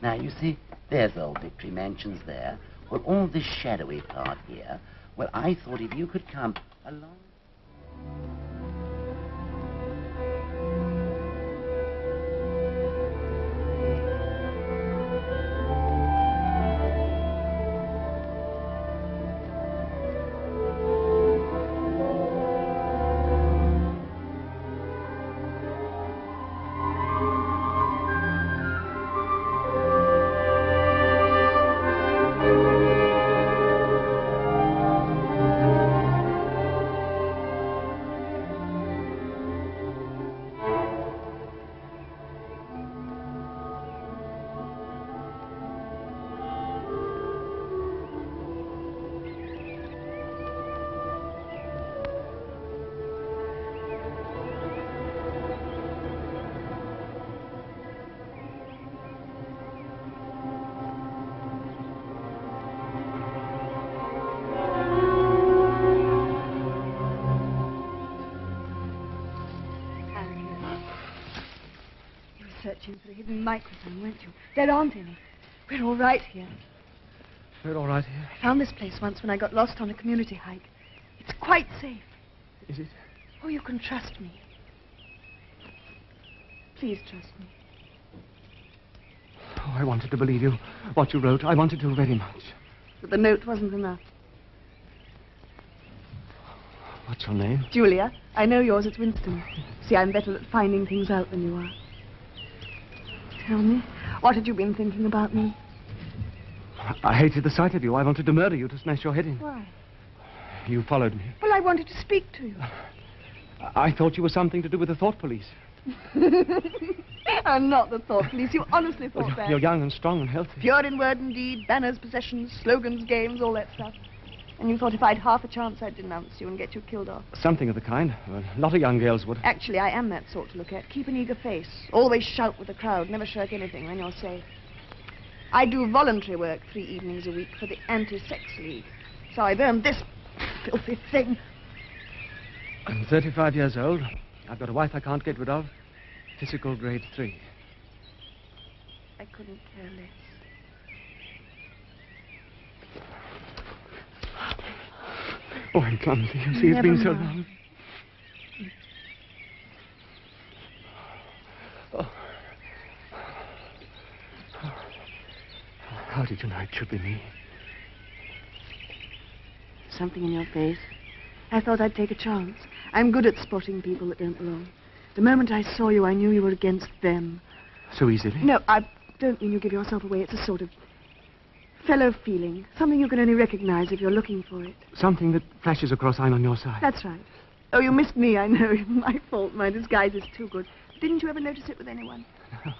Now, you see, there's old Victory Mansions there. Well, all this shadowy part here. Well, I thought if you could come along... Searching for the hidden microphone, weren't you? There aren't any. We're all right here. We're all right here. I found this place once when I got lost on a community hike. It's quite safe. Is it? Oh, you can trust me. Please trust me. Oh, I wanted to believe you. What you wrote, I wanted to very much. But the note wasn't enough. What's your name? Julia. I know yours. It's Winston. See, I'm better at finding things out than you are. Tell me, what had you been thinking about me? I hated the sight of you. I wanted to murder you, to smash your head in. Why? You followed me. Well, I wanted to speak to you. I thought you were something to do with the thought police. I'm not the thought police. You honestly thought that. You're young and strong and healthy. Pure in word and deed, banners, possessions, slogans, games, all that stuff. And you thought if I'd half a chance, I'd denounce you and get you killed off. Something of the kind. Well, a lot of young girls would. Actually, I am that sort to look at. Keep an eager face. Always shout with the crowd. Never shirk anything. Then you're safe. I do voluntary work 3 evenings a week for the Anti-Sex League. So I've earned this filthy thing. I'm 35 years old. I've got a wife I can't get rid of. Physical grade 3. I couldn't care less. Oh, I'm clumsy. You see, it's been so long. Oh. How did you know it should be me? Something in your face. I thought I'd take a chance. I'm good at spotting people that don't belong. The moment I saw you, I knew you were against them. So easily? No, I don't mean you give yourself away. It's a sort of fellow feeling. Something you can only recognize if you're looking for it. Something that flashes across I'm on your side. That's right. Oh, you missed me, I know. My fault. My disguise is too good. Didn't you ever notice it with anyone? No.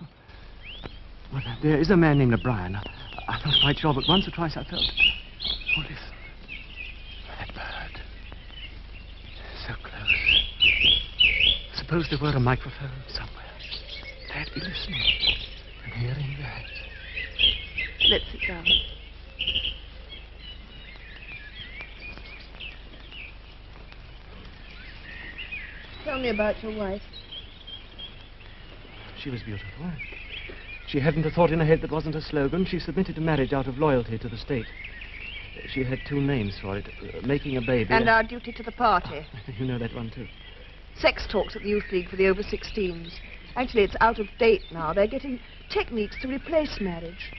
Well, there is a man named O'Brien. I'm not quite sure, but once or twice I felt... Oh, listen. That bird. So close. Suppose there were a microphone somewhere. They'd be listening and hearing that. Let's sit down. Tell me about your wife. She was beautiful. She hadn't a thought in her head that wasn't a slogan. She submitted to marriage out of loyalty to the state. She had 2 names for it. Making a baby. And our duty to the party. You know that one, too. Sex talks at the Youth League for the over-16s. Actually, it's out of date now. They're getting techniques to replace marriage.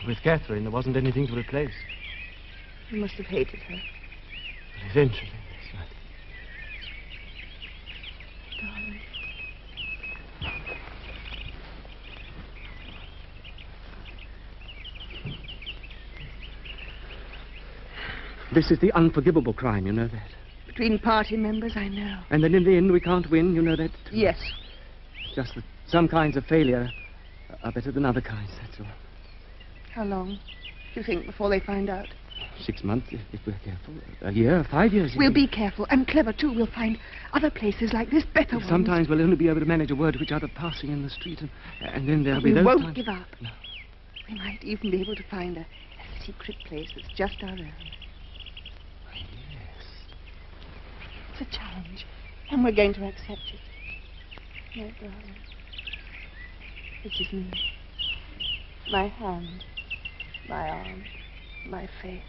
With Catherine, there wasn't anything to replace. You must have hated her. Eventually, that's right. Darling. This is the unforgivable crime, you know that. Between party members, I know. And then in the end we can't win, you know that too. Yes. Just that some kinds of failure are better than other kinds, that's all. How long do you think before they find out? 6 months, if we're careful. A year, 5 years. We'll be careful and clever, too. We'll find other places like this, better ones. Sometimes we'll only be able to manage a word to each other passing in the street, and then there'll But be we those won't times... give up. No. We might even be able to find a secret place that's just our own. Yes. It's a challenge, and we're going to accept it. My darling, this is me. My hand, my arm, my face.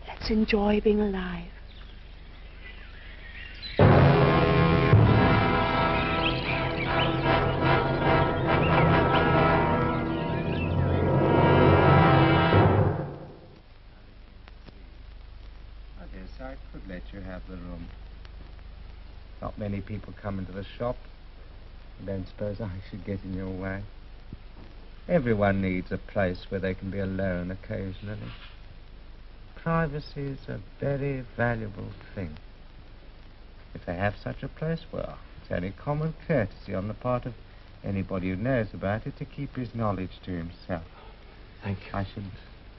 Let's enjoy being alive. I could let you have the room. Not many people come into the shop. I don't suppose I should get in your way. Everyone needs a place where they can be alone occasionally. Privacy is a very valuable thing. If they have such a place, well, it's only common courtesy on the part of anybody who knows about it to keep his knowledge to himself. Thank you. I should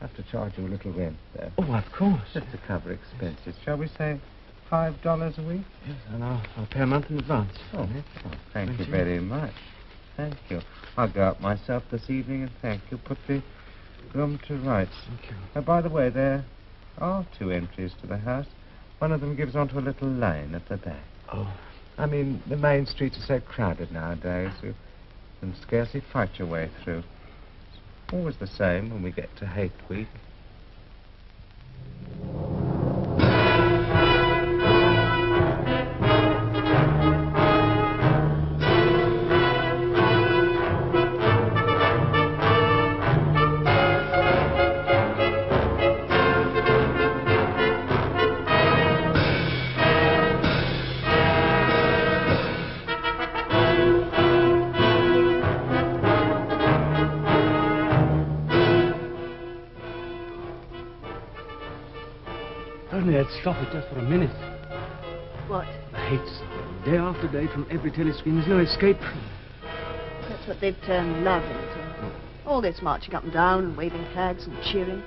have to charge you a little rent, though. Oh, of course. Just to cover expenses. Shall we say $5 a week? Yes, and I'll pay a month in advance. Oh, thank you very much. Thank you. I'll go up myself this evening and thank you. Put the room to rights. Thank you. Oh, by the way, there are 2 entries to the house. One of them gives onto a little lane at the back. Oh. I mean, the main streets are so crowded nowadays. You can scarcely fight your way through. Always the same when we get to Hate Week. Only I'd stop it just for a minute. What? The hate song. Day after day from every telescreen. There's no escape from it. That's what they've turned love into. All this marching up and down and waving flags and cheering.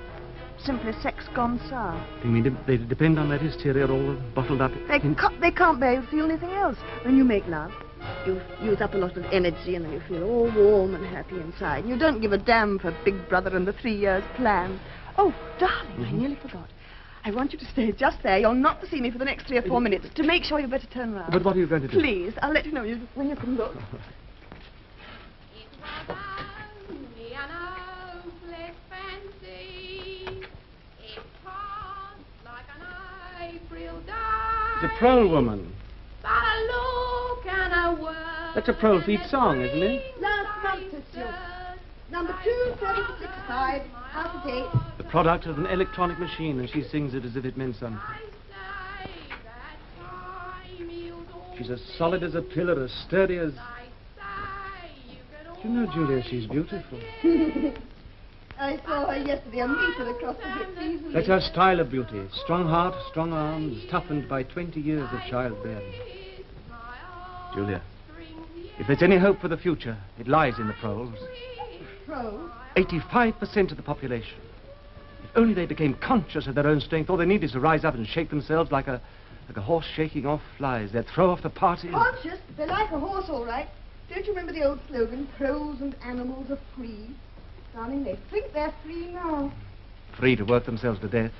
Simply sex gone sour. You mean they depend on that hysteria all bottled up? They can't bear to feel anything else. When you make love, you use up a lot of energy and then you feel all warm and happy inside. And you don't give a damn for Big Brother and the 3 years plan. Oh, darling, I nearly forgot. I want you to stay just there. You're not to see me for the next 3 or 4 minutes. To make sure you better turn round. But what are you going to do? Please, I'll let you know when you can look. It's a prole woman. That's a prole feet song, isn't it? Last month, sister. Number 2765, out of date. The product of an electronic machine, and she sings it as if it meant something. She's as solid as a pillar, as sturdy as... You know, Julia, she's beautiful. I saw her yesterday, a meter across the hips easily. That's her style of beauty. Strong heart, strong arms, toughened by 20 years of childbearing. Julia, if there's any hope for the future, it lies in the proles. Pro? 85% of the population. If only they became conscious of their own strength, all they need is to rise up and shake themselves like a horse shaking off flies. They'd throw off the party. Conscious? They're like a horse, all right. Don't you remember the old slogan, pros and animals are free? Darling, they think they're free now. Free to work themselves to death.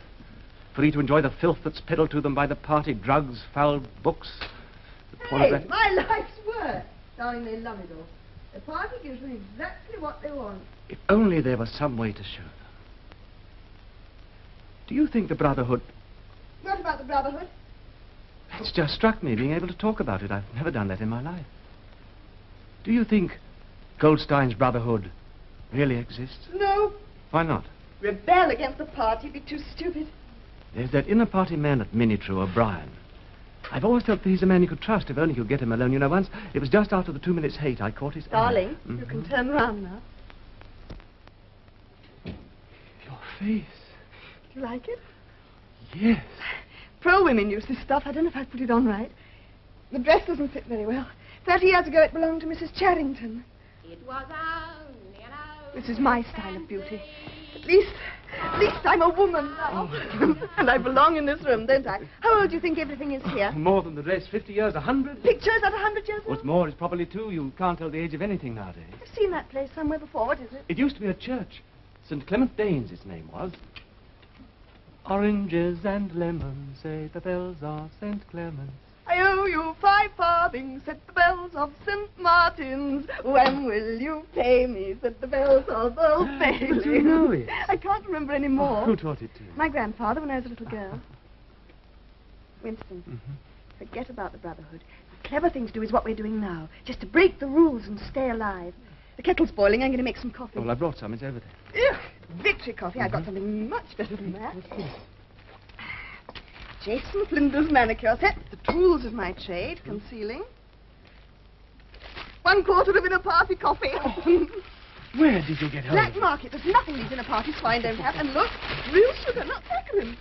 Free to enjoy the filth that's peddled to them by the party, drugs, foul books. Hey, my life's work. Darling, they love it all. The party gives them exactly what they want. If only there was some way to show them. Do you think the Brotherhood... What about the Brotherhood? It's just struck me, being able to talk about it. I've never done that in my life. Do you think Goldstein's Brotherhood really exists? No. Why not? Rebel against the party, be too stupid. There's that inner party man at Minitrue, O'Brien. I've always felt that he's a man you could trust if only you could get him alone. You know, once, it was just after the 2 minutes hate, I caught his eye. Darling, you can turn round now. Your face. Do you like it? Yes. Pro-women use this stuff. I don't know if I put it on right. The dress doesn't fit very well. 30 years ago, it belonged to Mrs. Charrington. It was only an hour. This is my style of beauty. At least I'm a woman now. And I belong in this room, don't I? How old do you think everything is here? More than the dress. 50 years, 100. Pictures at 100 years old? What's more, it's probably 2. You can't tell the age of anything nowadays. I've seen that place somewhere before. What is it? It used to be a church. St. Clement Danes, its name was. Oranges and lemons, say the bells of St. Clement's. I owe you 5 farthings, said the bells of St. Martin's. When will you pay me, said the bells of Old Bailey. But you know it. I can't remember any more. Who taught it to you? My grandfather when I was a little girl. Winston, forget about the Brotherhood. The clever thing to do is what we're doing now. Just to break the rules and stay alive. The kettle's boiling. I'm going to make some coffee. Well, I brought some. It's over there. Ugh, victory coffee. I've got something much better than that. Jason Flinders manicure set. The tools of my trade. Concealing. 1/4 of inner party coffee. Where did you get hold Black of it? market. There's nothing these inner party swine don't have. And look, real sugar, not saccharin.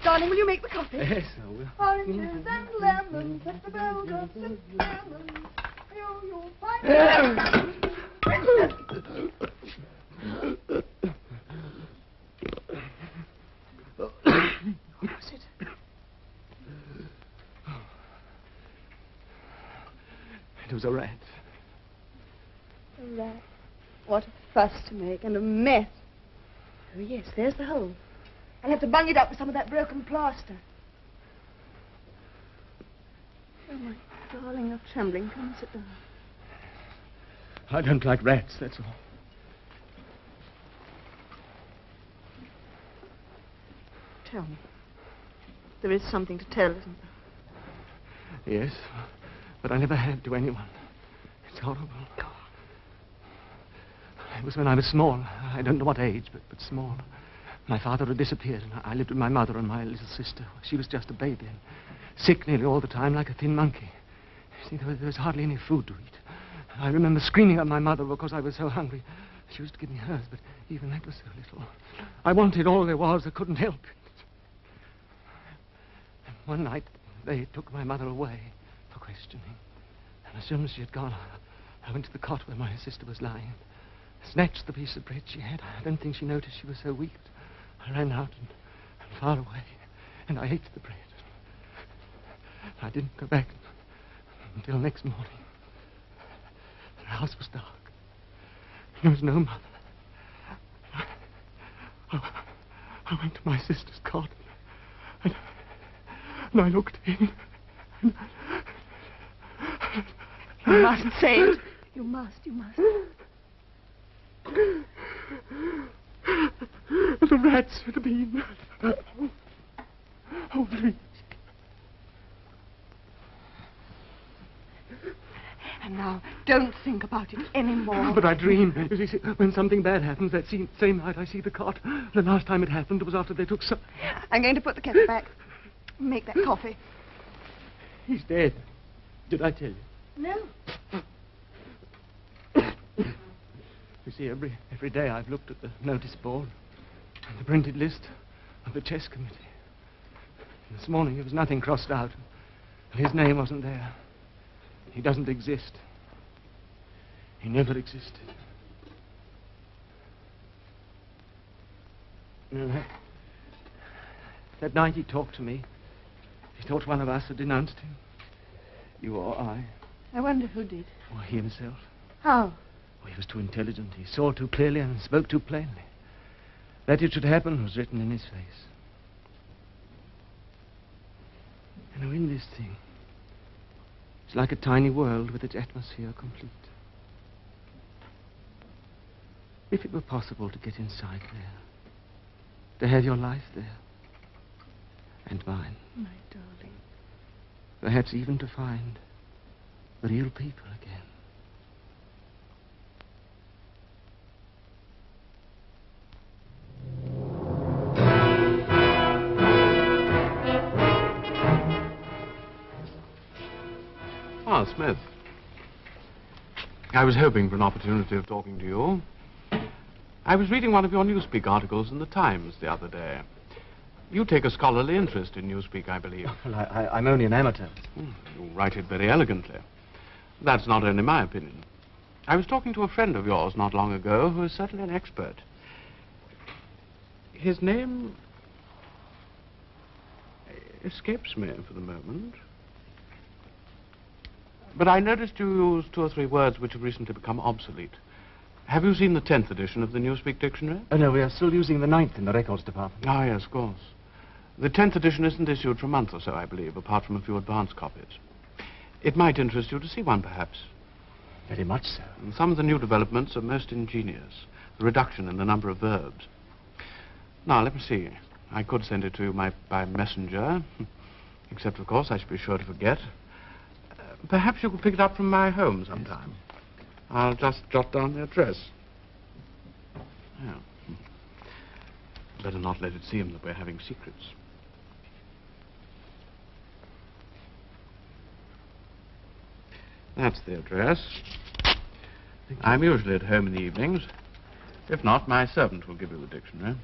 Darling, will you make the coffee? Yes, I will. Oranges and lemons, set the bells of St. Clement's. You'll find What was it? It was a rat. A rat. What a fuss to make, and a mess. Oh, yes, there's the hole. I'll have to bung it up with some of that broken plaster. Oh, my darling, you're trembling. Come and sit down. I don't like rats, that's all. Tell me. There is something to tell, isn't there? Yes, but I never had to anyone. It's horrible. It was when I was small. I don't know what age, but small. My father had disappeared, and I lived with my mother and my little sister. She was just a baby, and sick nearly all the time, like a thin monkey. See, there was hardly any food to eat. I remember screaming at my mother because I was so hungry. She used to give me hers, but even that was so little. I wanted all there was. I couldn't help it. And one night, they took my mother away for questioning. And as soon as she had gone, I went to the cot where my sister was lying. Snatched the piece of bread she had. I don't think she noticed she was so weak. I ran out and far away, and I ate the bread. I didn't go back until next morning. The house was dark. There was no mother. I went to my sister's cot, and I looked in. You mustn't say it. You must. The rats had been. Oh, please. And now, don't think about it anymore. But I dream. You see, when something bad happens, that same night I see the cot. The last time it happened was after they took some... I'm going to put the kettle back. Make that coffee. He's dead. Did I tell you? No. You see, every day I've looked at the notice board and the printed list of the chess committee. And this morning there was nothing crossed out. His name wasn't there. He doesn't exist. He never existed. You know, that night he talked to me. He thought one of us had denounced him. You or I. I wonder who did. Or he himself. How? He was too intelligent. He saw too clearly and spoke too plainly. That it should happen was written in his face. You know, in this thing, it's like a tiny world with its atmosphere complete. If it were possible to get inside there, to have your life there, and mine. My darling. Perhaps even to find the real people again. Ah, Smith. I was hoping for an opportunity of talking to you. I was reading one of your newspeak articles in the Times the other day. You take a scholarly interest in Newspeak, I believe. Well, I'm only an amateur. You write it very elegantly. That's not only my opinion. I was talking to a friend of yours not long ago who is certainly an expert. His name escapes me for the moment. But I noticed you used 2 or 3 words which have recently become obsolete. Have you seen the 10th edition of the Newspeak Dictionary? Oh, no, we are still using the 9th in the records department. Ah, yes, of course. The 10th edition isn't issued for a month or so, I believe, apart from a few advance copies. It might interest you to see one, perhaps. Very much so. And some of the new developments are most ingenious. The reduction in the number of verbs. Now, let me see. I could send it to you by messenger, except, of course, I should be sure to forget. Perhaps you could pick it up from my home sometime. I'll just jot down the address. Yeah. Better not let it seem that we're having secrets. That's the address. I'm usually at home in the evenings. If not, my servant will give you the dictionary.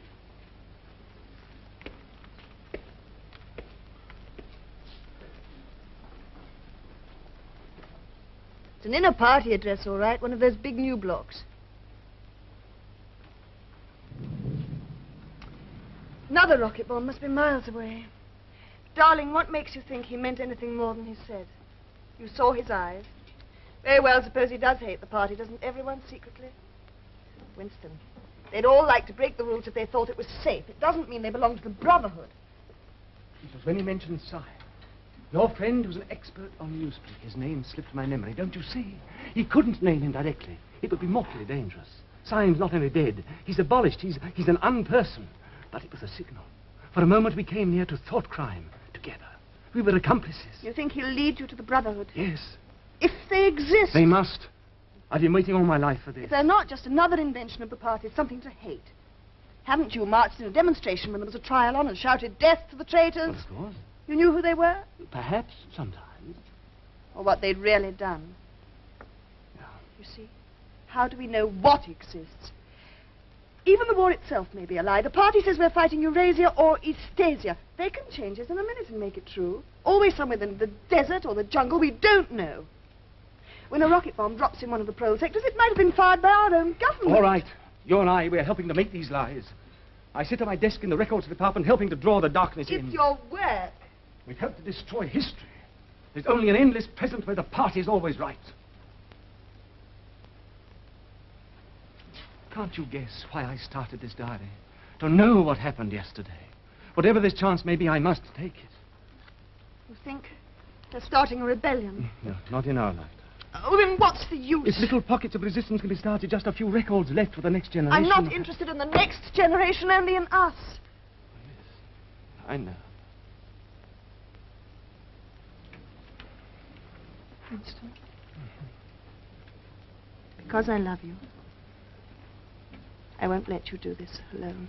It's an inner party address, all right, one of those big new blocks. Another rocket bomb must be miles away. Darling, what makes you think he meant anything more than he said? You saw his eyes. Very well, suppose he does hate the party, doesn't everyone secretly? Winston, they'd all like to break the rules if they thought it was safe. It doesn't mean they belong to the Brotherhood. It was when he mentioned Syme. Your friend was an expert on Newspeak. His name slipped my memory, don't you see? He couldn't name him directly. It would be mortally dangerous. Syme's not only dead, he's abolished. He's an unperson. But it was a signal. For a moment we came near to thought crime together. We were accomplices. You think he'll lead you to the Brotherhood? Yes. If they exist. They must. I've been waiting all my life for this. If they're not just another invention of the party, something to hate. Haven't you marched in a demonstration when there was a trial on and shouted death to the traitors? Of course. You knew who they were? Perhaps, sometimes. Or what they'd really done. Yeah. You see, how do we know what exists? Even the war itself may be a lie. The party says we're fighting Eurasia or Eastasia. They can change it in a minute and make it true. Always somewhere in the desert or the jungle, we don't know. When a rocket bomb drops in one of the prole sectors, it might have been fired by our own government. All right. You and I, we're helping to make these lies. I sit at my desk in the records department helping to draw the darkness in. It's your work. We've helped to destroy history. There's only an endless present where the party's always right. Can't you guess why I started this diary? To know what happened yesterday. Whatever this chance may be, I must take it. You think they're starting a rebellion? No, not in our lifetime. Oh, then what's the use? If little pockets of resistance can be started, just a few records left for the next generation. I'm not interested in the next generation, only in us. Yes, I know. Winston. Because I love you, I won't let you do this alone.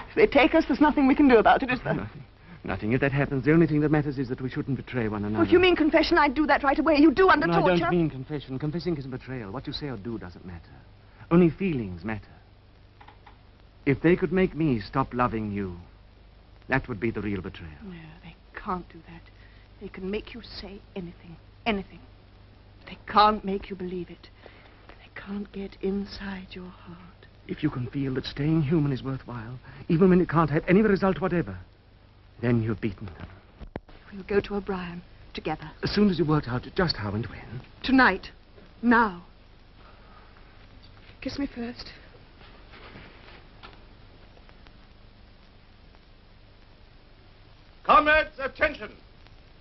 If they take us, there's nothing we can do about it, is there? Nothing. Nothing. If that happens, the only thing that matters is that we shouldn't betray one another. Well, if you mean confession, I'd do that right away. You do under torture. I don't mean confession. Confessing is betrayal. What you say or do doesn't matter. Only feelings matter. If they could make me stop loving you, that would be the real betrayal. No, they can't do that. They can make you say anything. Anything. They can't make you believe it. They can't get inside your heart. If you can feel that staying human is worthwhile, even when it can't have any result whatever, then you've beaten them. We'll go to O'Brien together. As soon as you work out just how and when. Tonight. Now. Kiss me first. Comrades, attention!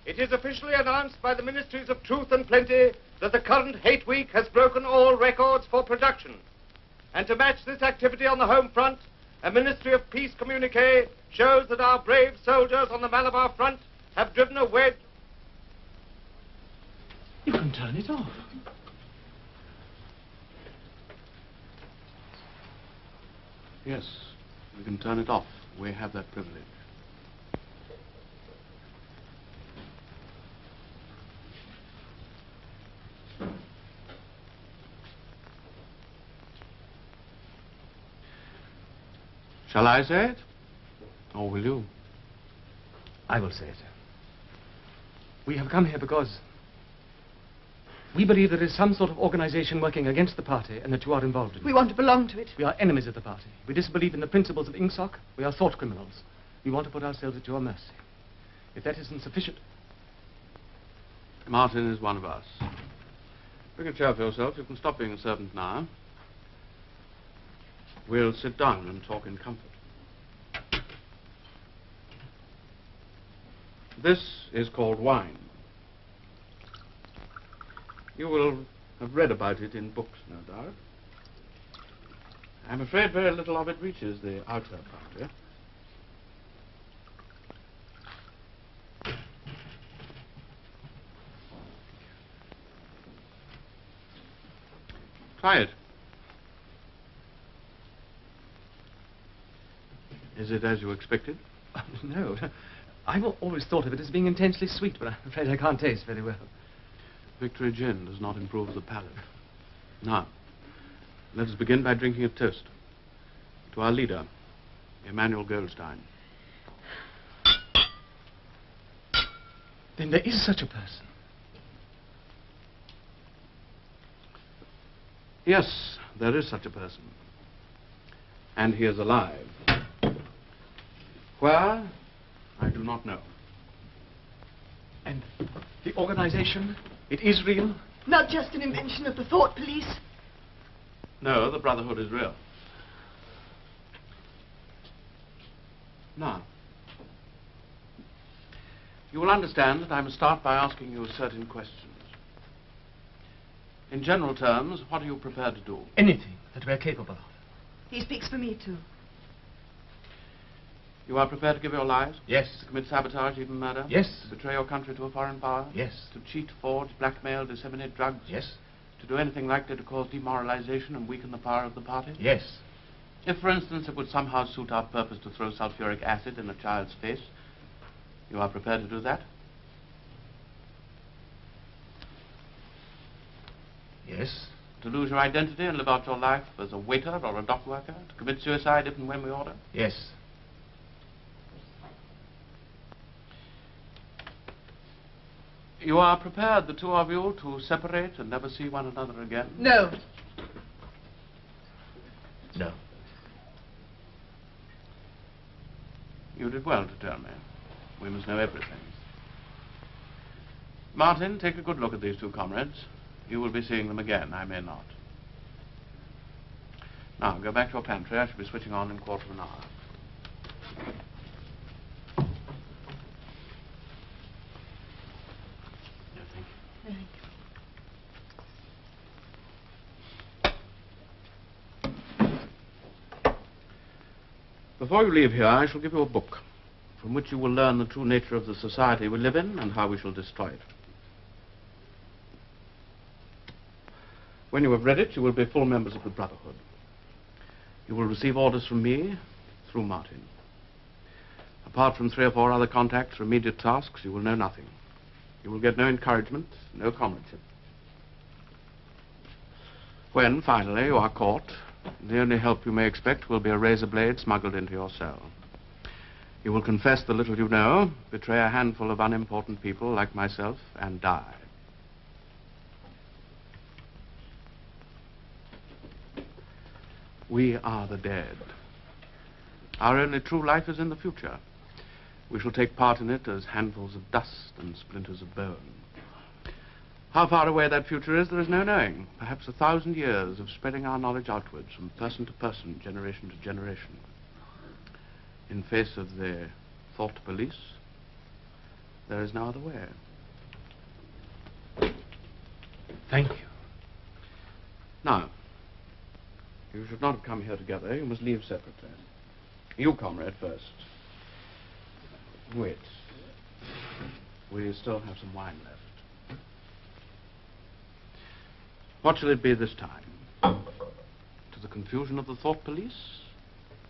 It is officially announced by the Ministries of Truth and Plenty that the current hate week has broken all records for production. And to match this activity on the home front, a Ministry of Peace communique shows that our brave soldiers on the Malabar front have driven a wedge. You can turn it off. Yes, we can turn it off. We have that privilege. Shall I say it? Or will you? I will say it. We have come here because we believe there is some sort of organization working against the party and that you are involved in it. We want to belong to it. We are enemies of the party. We disbelieve in the principles of Ingsoc. We are thought criminals. We want to put ourselves at your mercy. If that isn't sufficient... Martin is one of us. Bring a chair for yourself. You can stop being a servant now. We'll sit down and talk in comfort. This is called wine. You will have read about it in books, no doubt. I'm afraid very little of it reaches the outer party. Try it. Is it as you expected? No. I've always thought of it as being intensely sweet, but I'm afraid I can't taste very well. Victory gin does not improve the palate. Now, let us begin by drinking a toast to our leader, Emmanuel Goldstein. Then there is such a person. Yes, there is such a person. And he is alive. Where? I do not know. And the organization? It is real? Not just an invention of the thought police. No, the Brotherhood is real. Now, you will understand that I must start by asking you certain questions. In general terms, what are you prepared to do? Anything that we're capable of. He speaks for me, too. You are prepared to give your lives? Yes. To commit sabotage, even murder? Yes. To betray your country to a foreign power? Yes. To cheat, forge, blackmail, disseminate drugs? Yes. To do anything likely to cause demoralization and weaken the power of the party? Yes. If, for instance, it would somehow suit our purpose to throw sulfuric acid in a child's face, you are prepared to do that? Yes. To lose your identity and live out your life as a waiter or a dock worker? To commit suicide if and when we order? Yes. You are prepared, the two of you, to separate and never see one another again? No. No. You did well to tell me. We must know everything. Martin, take a good look at these two comrades. You will be seeing them again, I may not. Now, go back to your pantry. I shall be switching on in a quarter of an hour. No, thank you. Before you leave here, I shall give you a book from which you will learn the true nature of the society we live in and how we shall destroy it. When you have read it, you will be full members of the Brotherhood. You will receive orders from me through Martin. Apart from 3 or 4 other contacts for immediate tasks, you will know nothing. You will get no encouragement, no comradeship. When, finally, you are caught, the only help you may expect will be a razor blade smuggled into your cell. You will confess the little you know, betray a handful of unimportant people like myself, and die. We are the dead. Our only true life is in the future. We shall take part in it as handfuls of dust and splinters of bone. How far away that future is, there is no knowing. Perhaps 1,000 years of spreading our knowledge outwards from person to person, generation to generation. In face of the thought police, there is no other way. Thank you. Now, you should not have come here together. You must leave separately. You, comrade, first. Wait. We still have some wine left. What shall it be this time? To the confusion of the thought police?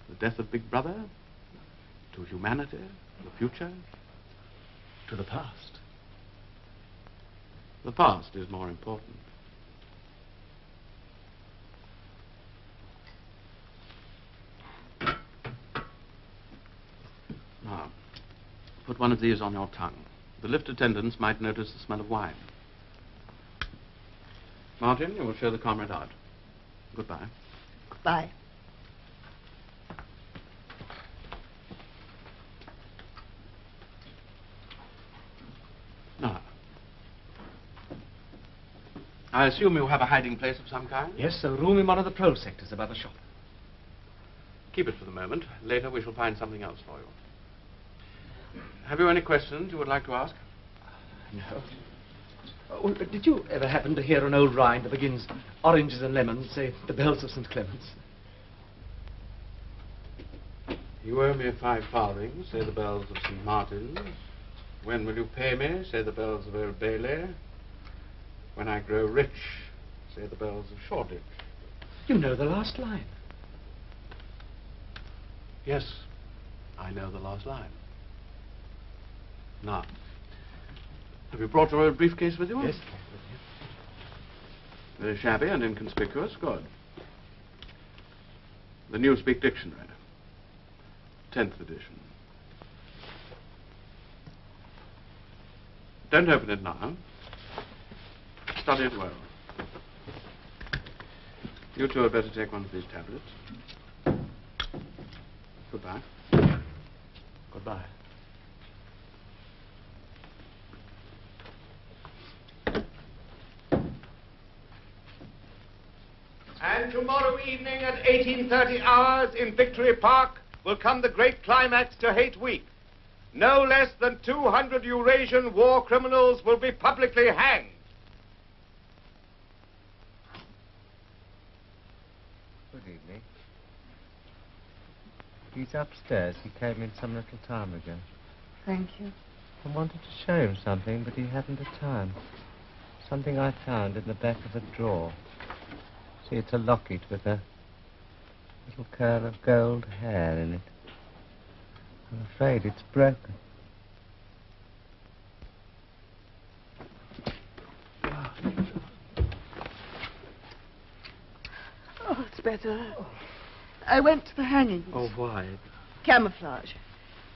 The death of Big Brother? To humanity? The future? To the past. The past is more important. one of these on your tongue. The lift attendants might notice the smell of wine. Martin, you will show the comrade out. Goodbye. Goodbye. Now, I assume you have a hiding place of some kind? Yes, a room in one of the patrol sectors above the shop. Keep it for the moment. Later we shall find something else for you. Have you any questions you would like to ask? No. Oh, did you ever happen to hear an old rhyme that begins, oranges and lemons, say, the bells of St. Clement's? You owe me 5 farthings, say the bells of St. Martin's. When will you pay me, say the bells of Old Bailey. When I grow rich, say the bells of Shoreditch. You know the last line. Yes, I know the last line. Now, have you brought your old briefcase with you? Yes. Very shabby and inconspicuous. Good. The Newspeak Dictionary. 10th edition. Don't open it now. Study it well. You two had better take one of these tablets. Goodbye. Goodbye. And tomorrow evening at 18:30 hours in Victory Park will come the great climax to Hate Week. No less than 200 Eurasian war criminals will be publicly hanged. Good evening. He's upstairs. He came in some little time ago. Thank you. I wanted to show him something, but he hadn't the time. Something I found in the back of a drawer. See, it's a locket with a little curl of gold hair in it. I'm afraid it's broken. Oh, it's better. I went to the hangings. Oh, why? Camouflage.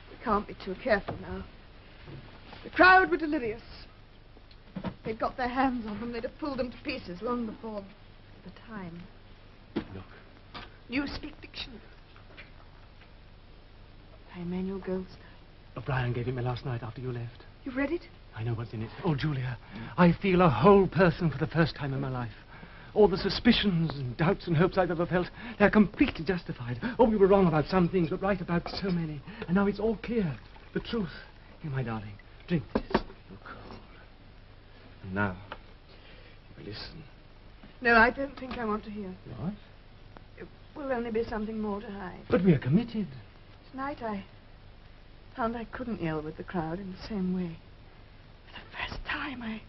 We can't be too careful now. The crowd were delirious. They'd got their hands on them. They'd have pulled them to pieces long before the time. Look. Newspeak Dictionary. By Emmanuel Goldstein. O'Brien gave it me last night after you left. You read it? I know what's in it. Oh, Julia, I feel a whole person for the first time in my life. All the suspicions and doubts and hopes I've ever felt, they're completely justified. Oh, we were wrong about some things, but right about so many. And now it's all clear. The truth. Here, my darling, drink this. You're cold. And now, listen. No, I don't think I want to hear. What? It will only be something more to hide. But we are committed. Tonight I found I couldn't yell with the crowd in the same way. For the first time, I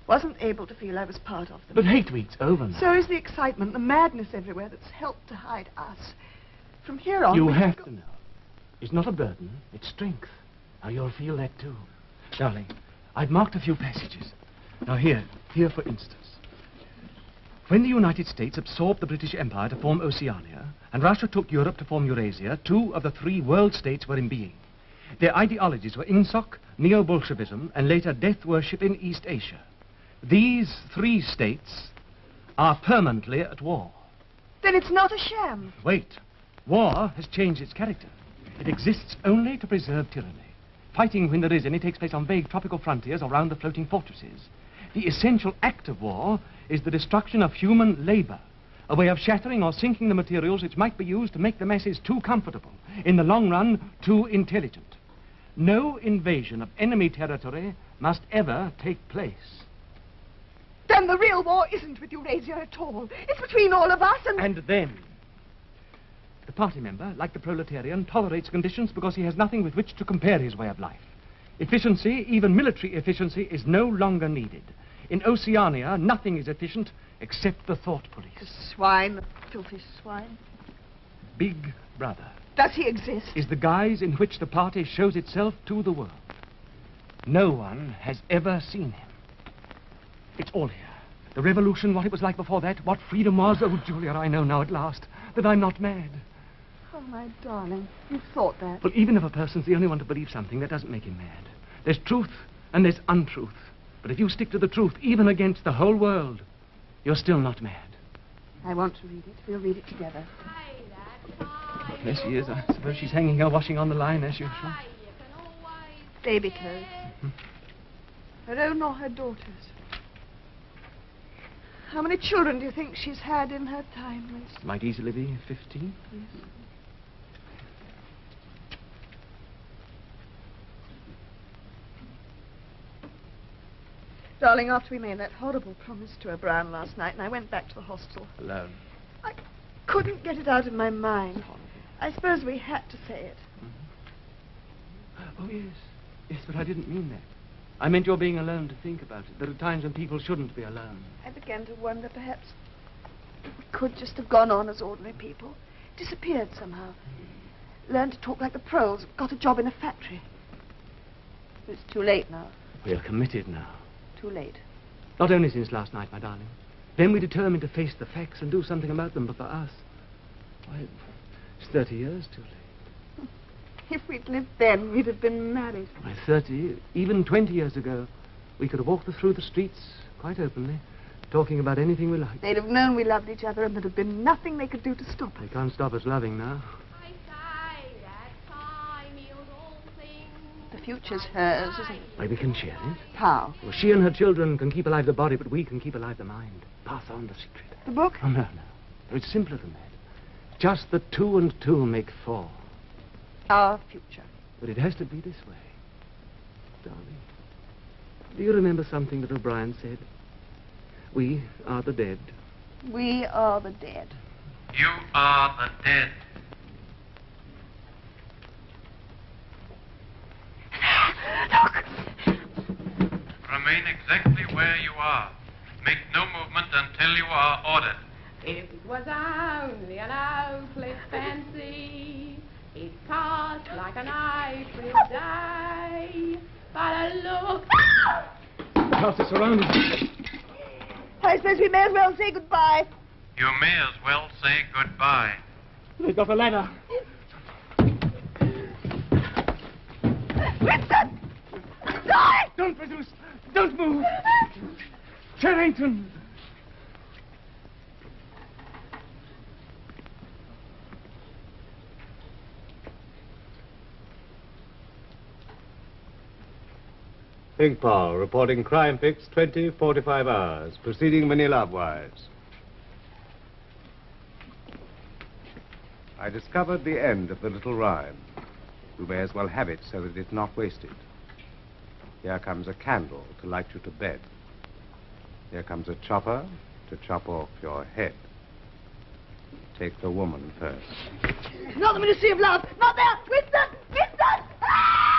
wasn't able to feel I was part of them. But Hate Week's over now. So is the excitement, the madness everywhere that's helped to hide us. From here on... You have to know. It's not a burden, it's strength. Now you'll feel that too. Darling, I've marked a few passages. Now here for instance. When the United States absorbed the British Empire to form Oceania, and Russia took Europe to form Eurasia, 2 of the 3 world states were in being. Their ideologies were Insoc, Neo-Bolshevism, and later death worship in East Asia. These 3 states are permanently at war. Then it's not a sham. Wait. War has changed its character. It exists only to preserve tyranny. Fighting, when there is any, takes place on vague tropical frontiers or round the floating fortresses. The essential act of war is the destruction of human labor, a way of shattering or sinking the materials which might be used to make the masses too comfortable, in the long run, too intelligent. No invasion of enemy territory must ever take place. Then the real war isn't with Eurasia at all. It's between all of us and... And then. The party member, like the proletarian, tolerates conditions because he has nothing with which to compare his way of life. Efficiency, even military efficiency, is no longer needed. In Oceania, nothing is efficient except the thought police. The swine, the filthy swine. Big Brother. Does he exist? Is the guise in which the party shows itself to the world. No one has ever seen him. It's all here. The revolution, what it was like before that, what freedom was. Oh, Julia, I know now at last that I'm not mad. Oh, Oh, my darling, you thought that. Well, even if a person's the only one to believe something, that doesn't make him mad. There's truth and there's untruth. But if you stick to the truth, even against the whole world, you're still not mad. I want to read it. We'll read it together. There she is. I suppose she's hanging her washing on the line as usual. Baby clothes. Her own or her daughter's? How many children do you think she's had in her time, Winston? Might easily be 15. Yes. Darling, after we made that horrible promise to O'Brien last night, and I went back to the hostel. Alone. I couldn't get it out of my mind. I suppose we had to say it. Oh, yes. Yes, but I didn't mean that. I meant your being alone to think about it. There are times when people shouldn't be alone. I began to wonder perhaps we could just have gone on as ordinary people. Disappeared somehow. Learned to talk like the pros. Got a job in a factory. But it's too late now. We're committed now. Too late. Not only since last night, my darling. Then we determined to face the facts and do something about them, but for us, why, it's 30 years too late. If we'd lived then, we'd have been married. Why, 30, even 20 years ago, we could have walked through the streets quite openly, talking about anything we liked. They'd have known we loved each other, and there'd have been nothing they could do to stop us. They can't stop us loving now. The future's hers, isn't it? Why, we can share it. How? Well, she and her children can keep alive the body, but we can keep alive the mind. Pass on the secret. The book? Oh, no. It's simpler than that. Just that 2 and 2 make 4. Our future. But it has to be this way. Darling, do you remember something that O'Brien said? We are the dead. We are the dead. You are the dead. Look! Remain exactly where you are. Make no movement until you are ordered. If it was only an hopeless fancy, it passed like a night with day. But a look... The house is surrounded. I suppose we may as well say goodbye. You may as well say goodbye. They've got a ladder. Winston! Die! Don't produce! Don't move! Charrington! Inkpal reporting crime fix 20:45 hours, proceeding Manila wise. I discovered the end of the little rhyme. You may as well have it so that it's not wasted. Here comes a candle to light you to bed. Here comes a chopper to chop off your head. Take the woman first. Not the Ministry of Love! Not there! Winston! Winston! Ah!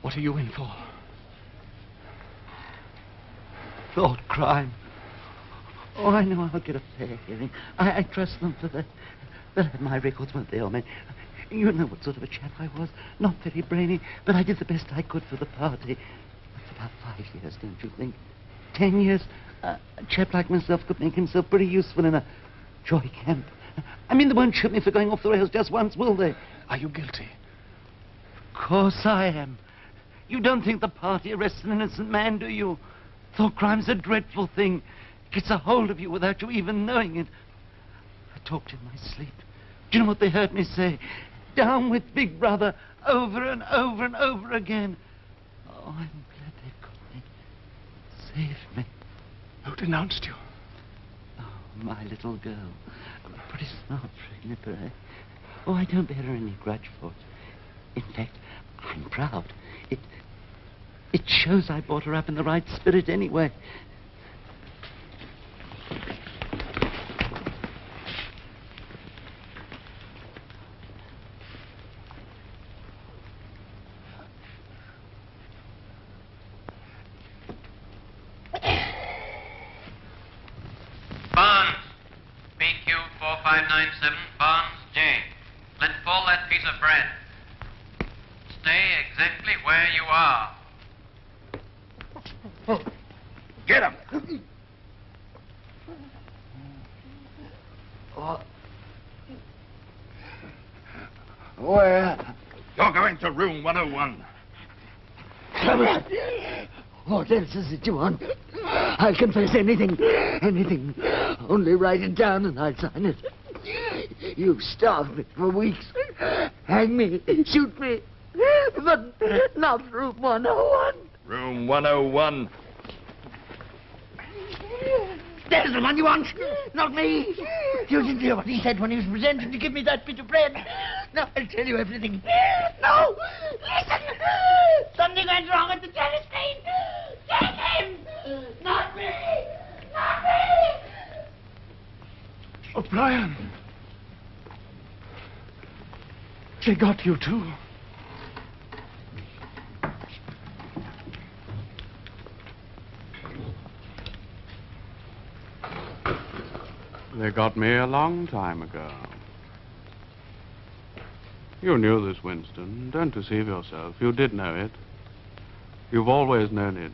What are you in for? Thought crime. Oh, I know I'll get a fair hearing. I trust them for that. They'll have my records, won't they, old man? You know what sort of a chap I was. Not very brainy, but I did the best I could for the party. That's about 5 years, don't you think? 10 years? A chap like myself could make himself pretty useful in a joy camp. I mean, they won't shoot me for going off the rails just once, will they? Are you guilty? Of course I am. You don't think the party arrests an innocent man, do you? Thought crime's a dreadful thing. Gets a hold of you without you even knowing it. I talked in my sleep. Do you know what they heard me say? Down with Big Brother, over and over and over again. Oh, I'm glad they've got me. Saved me. Who denounced you? Oh, my little girl. A pretty smart nipper, eh? Oh, I don't bear her any grudge for it. In fact, I'm proud. It shows I brought her up in the right spirit anyway. Barnes, PQ 4597, Barnes J. Let fall that piece of bread. Stay exactly where you are. Get him! Where? You're going to room 101. Come on. What else is it you want? I'll confess anything. Anything. Only write it down and I'll sign it. You've starved me for weeks. Hang me. Shoot me. But not room 101. Room 101. There's the one you want. Not me. You didn't hear what he said when he was presenting to give me that bit of bread. Now I'll tell you everything. No! Listen! Something went wrong at the telescreen. Take him! Not me! Not me! O'Brien. They got you too. They got me a long time ago. You knew this, Winston. Don't deceive yourself. You did know it. You've always known it.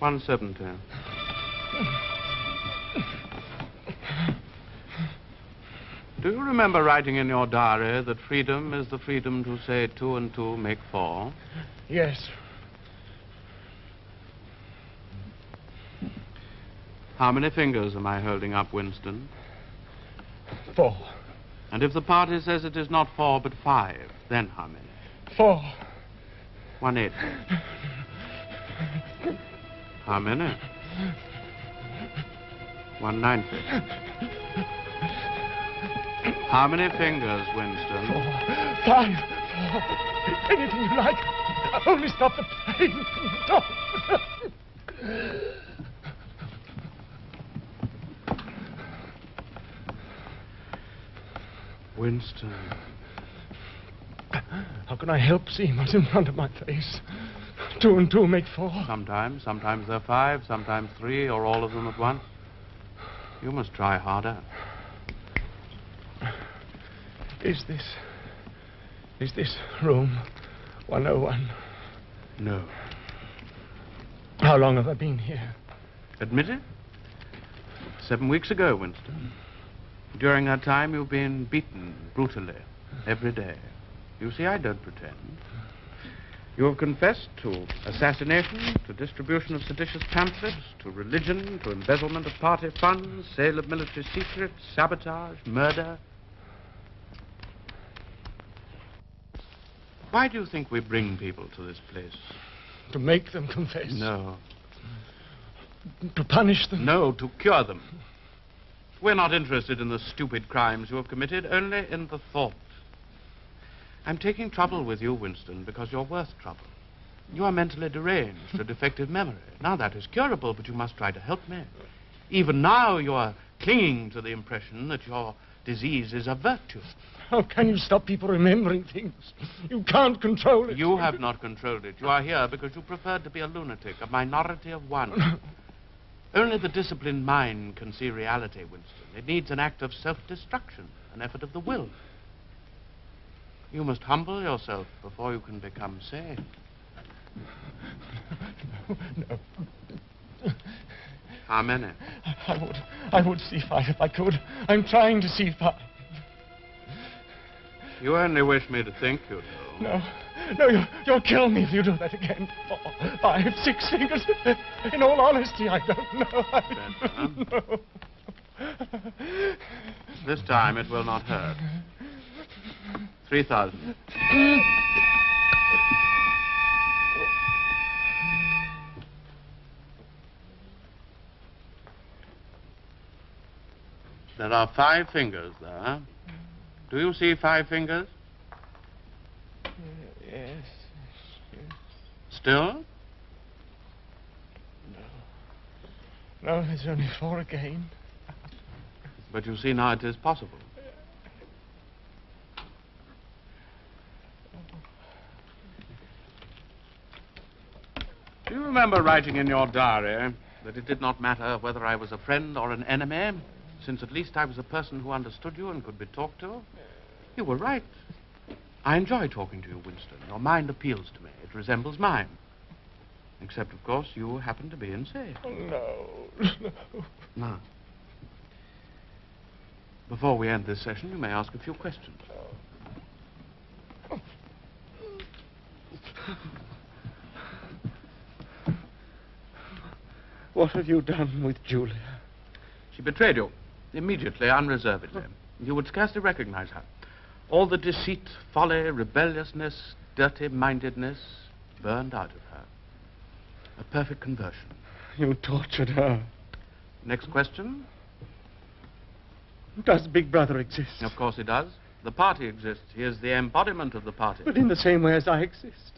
$1.70. Do you remember writing in your diary that freedom is the freedom to say 2 and 2 make 4? Yes. How many fingers am I holding up, Winston? 4. And if the party says it is not 4 but 5, then how many? 4. 1/8. How many? 1/90. How many fingers, Winston? 4. 5. 4. Anything you like. Only stop the pain. Stop. Winston. How can I help seeing what's in front of my face? 2 and 2 make 4. Sometimes they're 5, sometimes 3, or all of them at once. You must try harder. Is this room 101? No. How long have I been here? Admit it? 7 weeks ago, Winston. During that time, you've been beaten brutally every day. You see, I don't pretend. You have confessed to assassination, to distribution of seditious pamphlets, to religion, to embezzlement of party funds, sale of military secrets, sabotage, murder. Why do you think we bring people to this place? To make them confess? No. To punish them? No, to cure them. We're not interested in the stupid crimes you have committed, only in the thought. I'm taking trouble with you, Winston, because you're worth trouble. You are mentally deranged, a defective memory. Now, that is curable, but you must try to help me. Even now, you are clinging to the impression that your disease is a virtue. How can you stop people remembering things? You can't control it. You have not controlled it. You are here because you preferred to be a lunatic, a minority of one. Only the disciplined mind can see reality, Winston. It needs an act of self-destruction, an effort of the will. You must humble yourself before you can become sane. No. How many? I would see 5 if I could. I'm trying to see 5. You only wish me to think you do. No, you'll kill me if you do that again. 4, 5, 6 fingers. In all honesty, I don't know. I don't know. This time it will not hurt. 3,000. There are 5 fingers there. Do you see 5 fingers? Yes. Still? No, there's only 4 again. But you see now it is possible. Do you remember writing in your diary that it did not matter whether I was a friend or an enemy, since at least I was a person who understood you and could be talked to? You were right. I enjoy talking to you, Winston. Your mind appeals to me. It resembles mine. Except, of course, you happen to be insane. No. Now, before we end this session, you may ask a few questions. What have you done with Julia? She betrayed you, immediately, unreservedly. You would scarcely recognize her. All the deceit, folly, rebelliousness, dirty-mindedness burned out of her. A perfect conversion. You tortured her. Next question? Does Big Brother exist? Of course he does. The party exists. He is the embodiment of the party. But in the same way as I exist.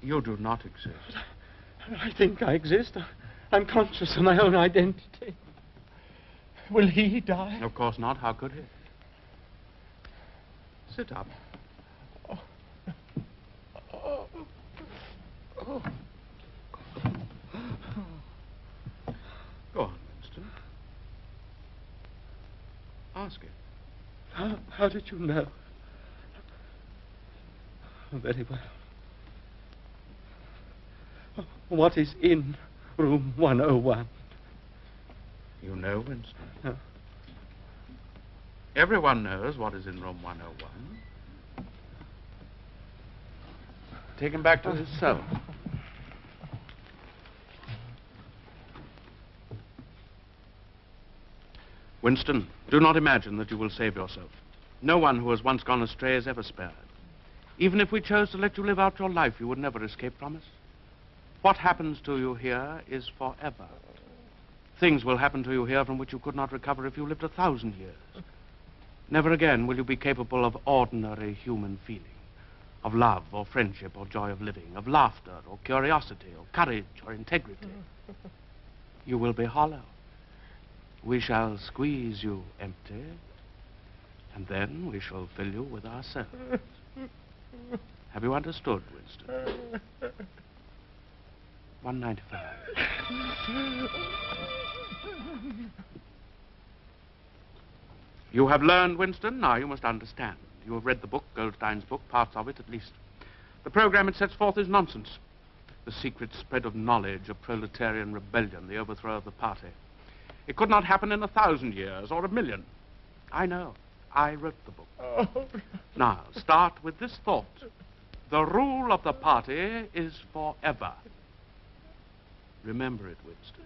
You do not exist. I think I exist. I'm conscious of my own identity. Will he die? Of course not. How could he? Sit up. Go on, Winston. Ask it. How did you know? Very well. What is in room 101? You know, Winston. No. Everyone knows what is in room 101. Take him back to his cell. Winston, do not imagine that you will save yourself. No one who has once gone astray is ever spared. Even if we chose to let you live out your life, you would never escape from us. What happens to you here is forever. Things will happen to you here from which you could not recover if you lived 1,000 years. Never again will you be capable of ordinary human feeling, of love or friendship or joy of living, of laughter or curiosity or courage or integrity. You will be hollow. We shall squeeze you empty, and then we shall fill you with ourselves. Have you understood, Winston? 195. You have learned, Winston. Now you must understand. You have read the book, Goldstein's book, parts of it at least. The program it sets forth is nonsense. The secret spread of knowledge, of proletarian rebellion, the overthrow of the party. It could not happen in 1,000 years or 1,000,000. I know. I wrote the book. Oh. Now, start with this thought. The rule of the party is forever. Remember it, Winston.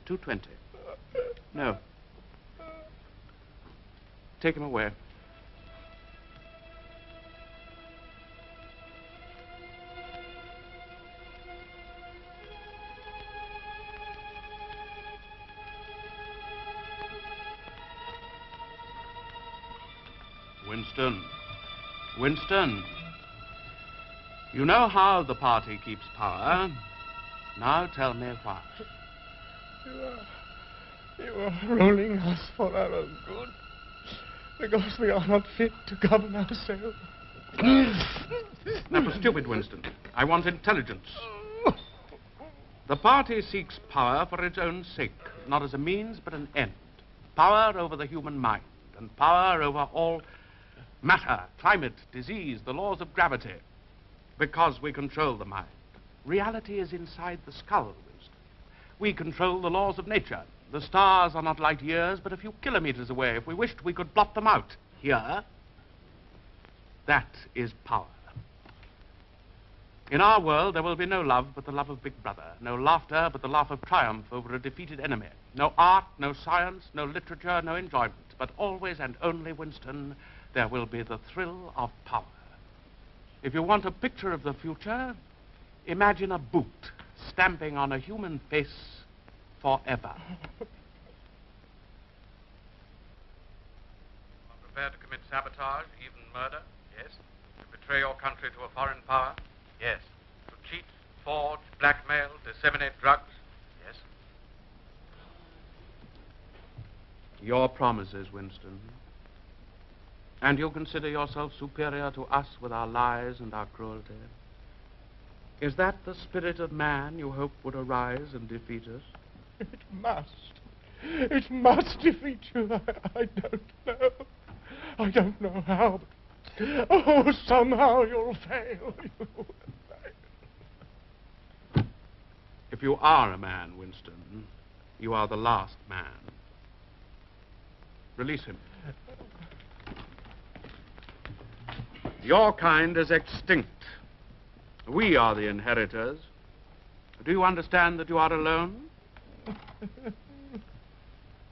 220. No. Take him away. Winston. Winston. You know how the party keeps power. Now tell me why. You are ruling us for our own good, because we are not fit to govern ourselves. That was stupid, Winston. I want intelligence. The party seeks power for its own sake, not as a means, but an end. Power over the human mind, and power over all matter, climate, disease, the laws of gravity. Because we control the mind. Reality is inside the skull, Winston. We control the laws of nature. The stars are not light years, but a few kilometers away. If we wished, we could blot them out. Here, that is power. In our world, there will be no love but the love of Big Brother, no laughter but the laugh of triumph over a defeated enemy, no art, no science, no literature, no enjoyment, but always and only, Winston, there will be the thrill of power. If you want a picture of the future, imagine a boot stamping on a human face forever. Prepared to commit sabotage, even murder? Yes. To betray your country to a foreign power? Yes. To cheat, forge, blackmail, disseminate drugs? Yes. Your promises, Winston. And you consider yourself superior to us with our lies and our cruelty? Is that the spirit of man you hoped would arise and defeat us? It must. It must defeat you. I don't know. I don't know how. But, oh, somehow you'll fail. If you are a man, Winston, you are the last man. Release him. Your kind is extinct. We are the inheritors. Do you understand that you are alone?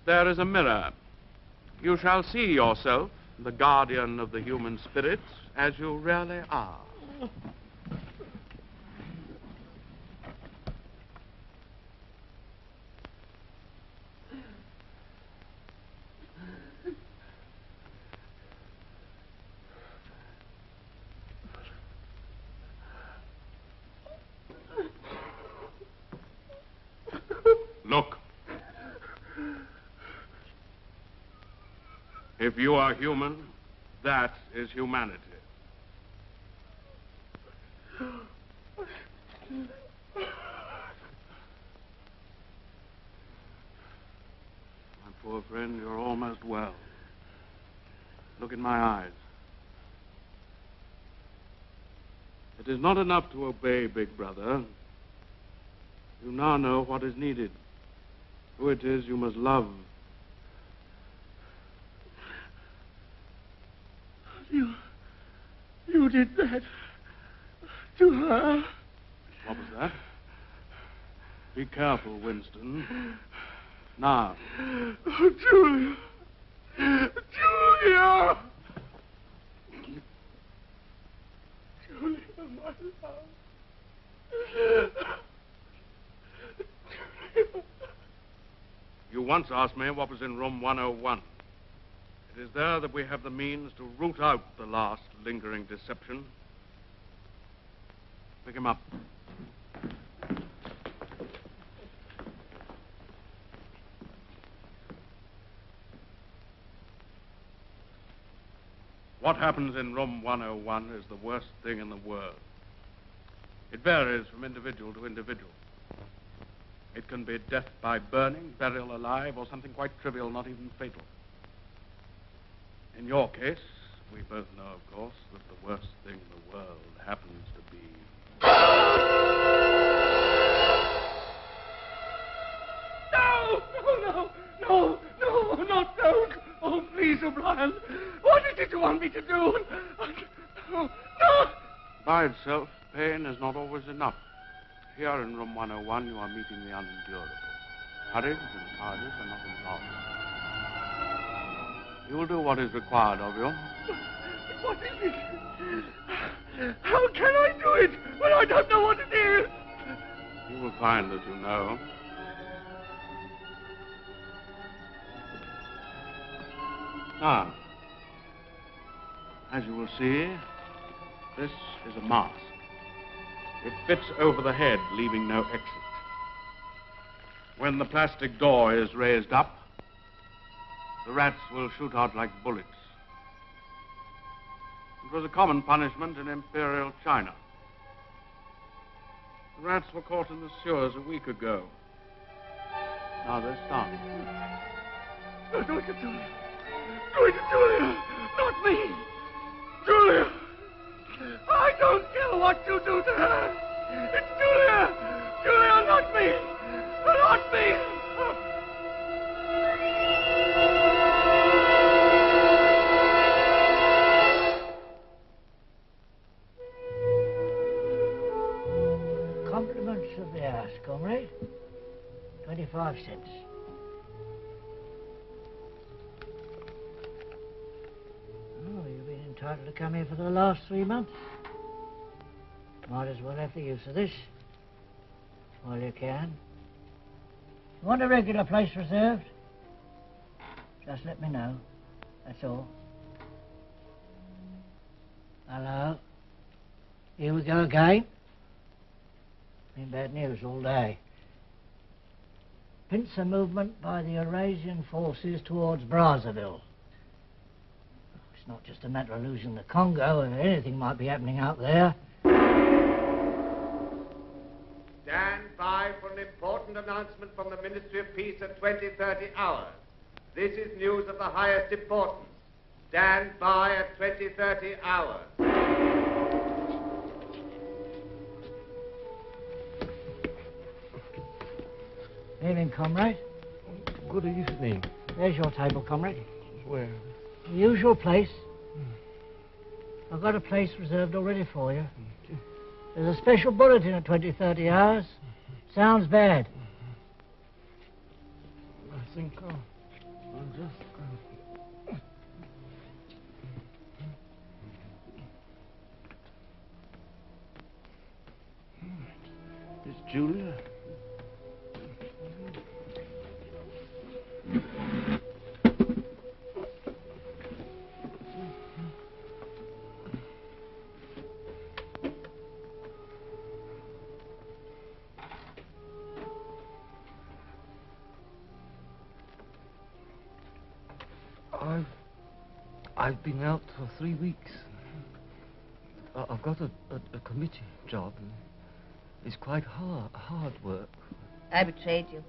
There is a mirror. You shall see yourself, the guardian of the human spirit, as you really are. Look. If you are human, that is humanity. My poor friend, you're almost well. Look in my eyes. It is not enough to obey Big Brother. You now know what is needed. Who it is you must love. You did that to her. What was that? Be careful, Winston. Now. Oh, Julia. Julia! Julia, my love. You once asked me what was in room 101. It is there that we have the means to root out the last lingering deception. Pick him up. What happens in room 101 is the worst thing in the world. It varies from individual to individual. It can be death by burning, burial alive, or something quite trivial, not even fatal. In your case, we both know, of course, that the worst thing in the world happens to be... No, not don't. Oh, please, O'Brien. What is it you want me to do? No. By itself, pain is not always enough. Here in room 101, you are meeting the unendurable. Courage and cowardice are not involved. You will do what is required of you. What is it? How can I do it when I don't know what it is? You will find that you know. Now, as you will see, this is a mask. It fits over the head, leaving no exit. When the plastic door is raised up, the rats will shoot out like bullets. It was a common punishment in Imperial China. The rats were caught in the sewers a week ago. Now they're starving. No, do it to Julia. Do it to Julia, not me. Julia, I don't care what what you do to her. It's Julia! Julia, not me! Not me! Compliments of the house, comrade. 25 cents. Oh, you've been entitled to come here for the last 3 months. Might as well have the use of this while you can. You want a regular place reserved? Just let me know. That's all. Hello. Here we go again. Been bad news all day. Pincer movement by the Eurasian forces towards Brazzaville. It's not just a matter of losing the Congo, and anything might be happening out there. Stand by for an important announcement from the Ministry of Peace at 20:30 hours. This is news of the highest importance. Stand by at 20:30 hours. Evening, comrade. Good evening. There's your table, comrade. Where? The usual place. I've got a place reserved already for you. There's a special bulletin at 20:30 hours. Sounds bad. I think I'll just go. It's Julia. I've been out for 3 weeks. I've got a committee job. It's quite hard work. I betrayed you.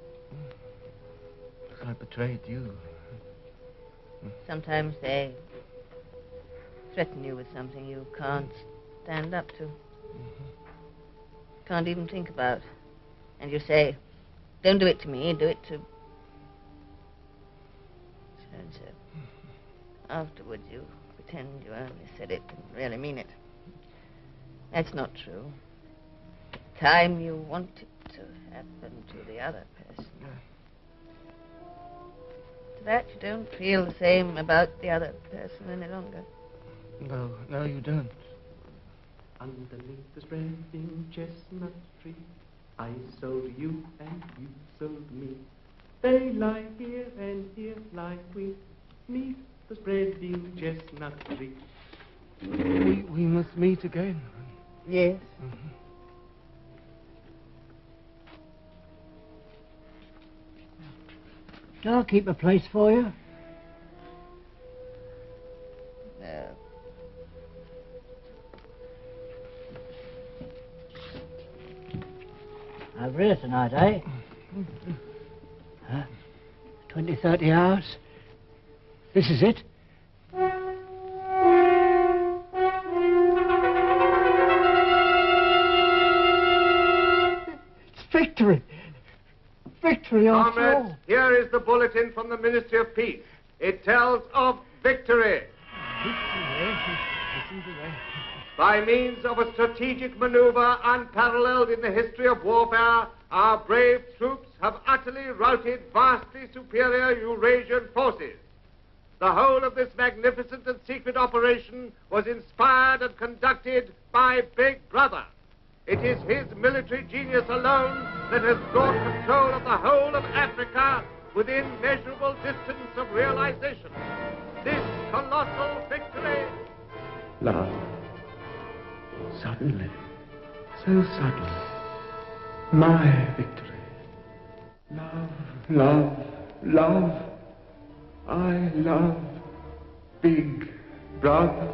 I betrayed you. Sometimes they threaten you with something you can't stand up to. Can't even think about. And you say, don't do it to me, do it to... So. Afterwards you pretend you only said it and really mean it. That's not true. The time you want it to happen to the other person. To that you don't feel the same about the other person any longer. No, you don't. Underneath the spreading chestnut tree, I sold you and you sold me. They lie here and here lie we, 'neath the spreading chestnut tree. We must meet again. Yes. Shall I keep a place for you? No. Over here tonight, eh? 20-30 hours. This is it. It's victory. Victory after all. Comrades, here is the bulletin from the Ministry of Peace. It tells of victory. By means of a strategic maneuver unparalleled in the history of warfare, our brave troops have utterly routed vastly superior Eurasian forces. The whole of this magnificent and secret operation was inspired and conducted by Big Brother. It is his military genius alone that has brought control of the whole of Africa within measurable distance of realization. This colossal victory... Love. Suddenly. So sudden. My victory. Love, love, love. I love Big Brother.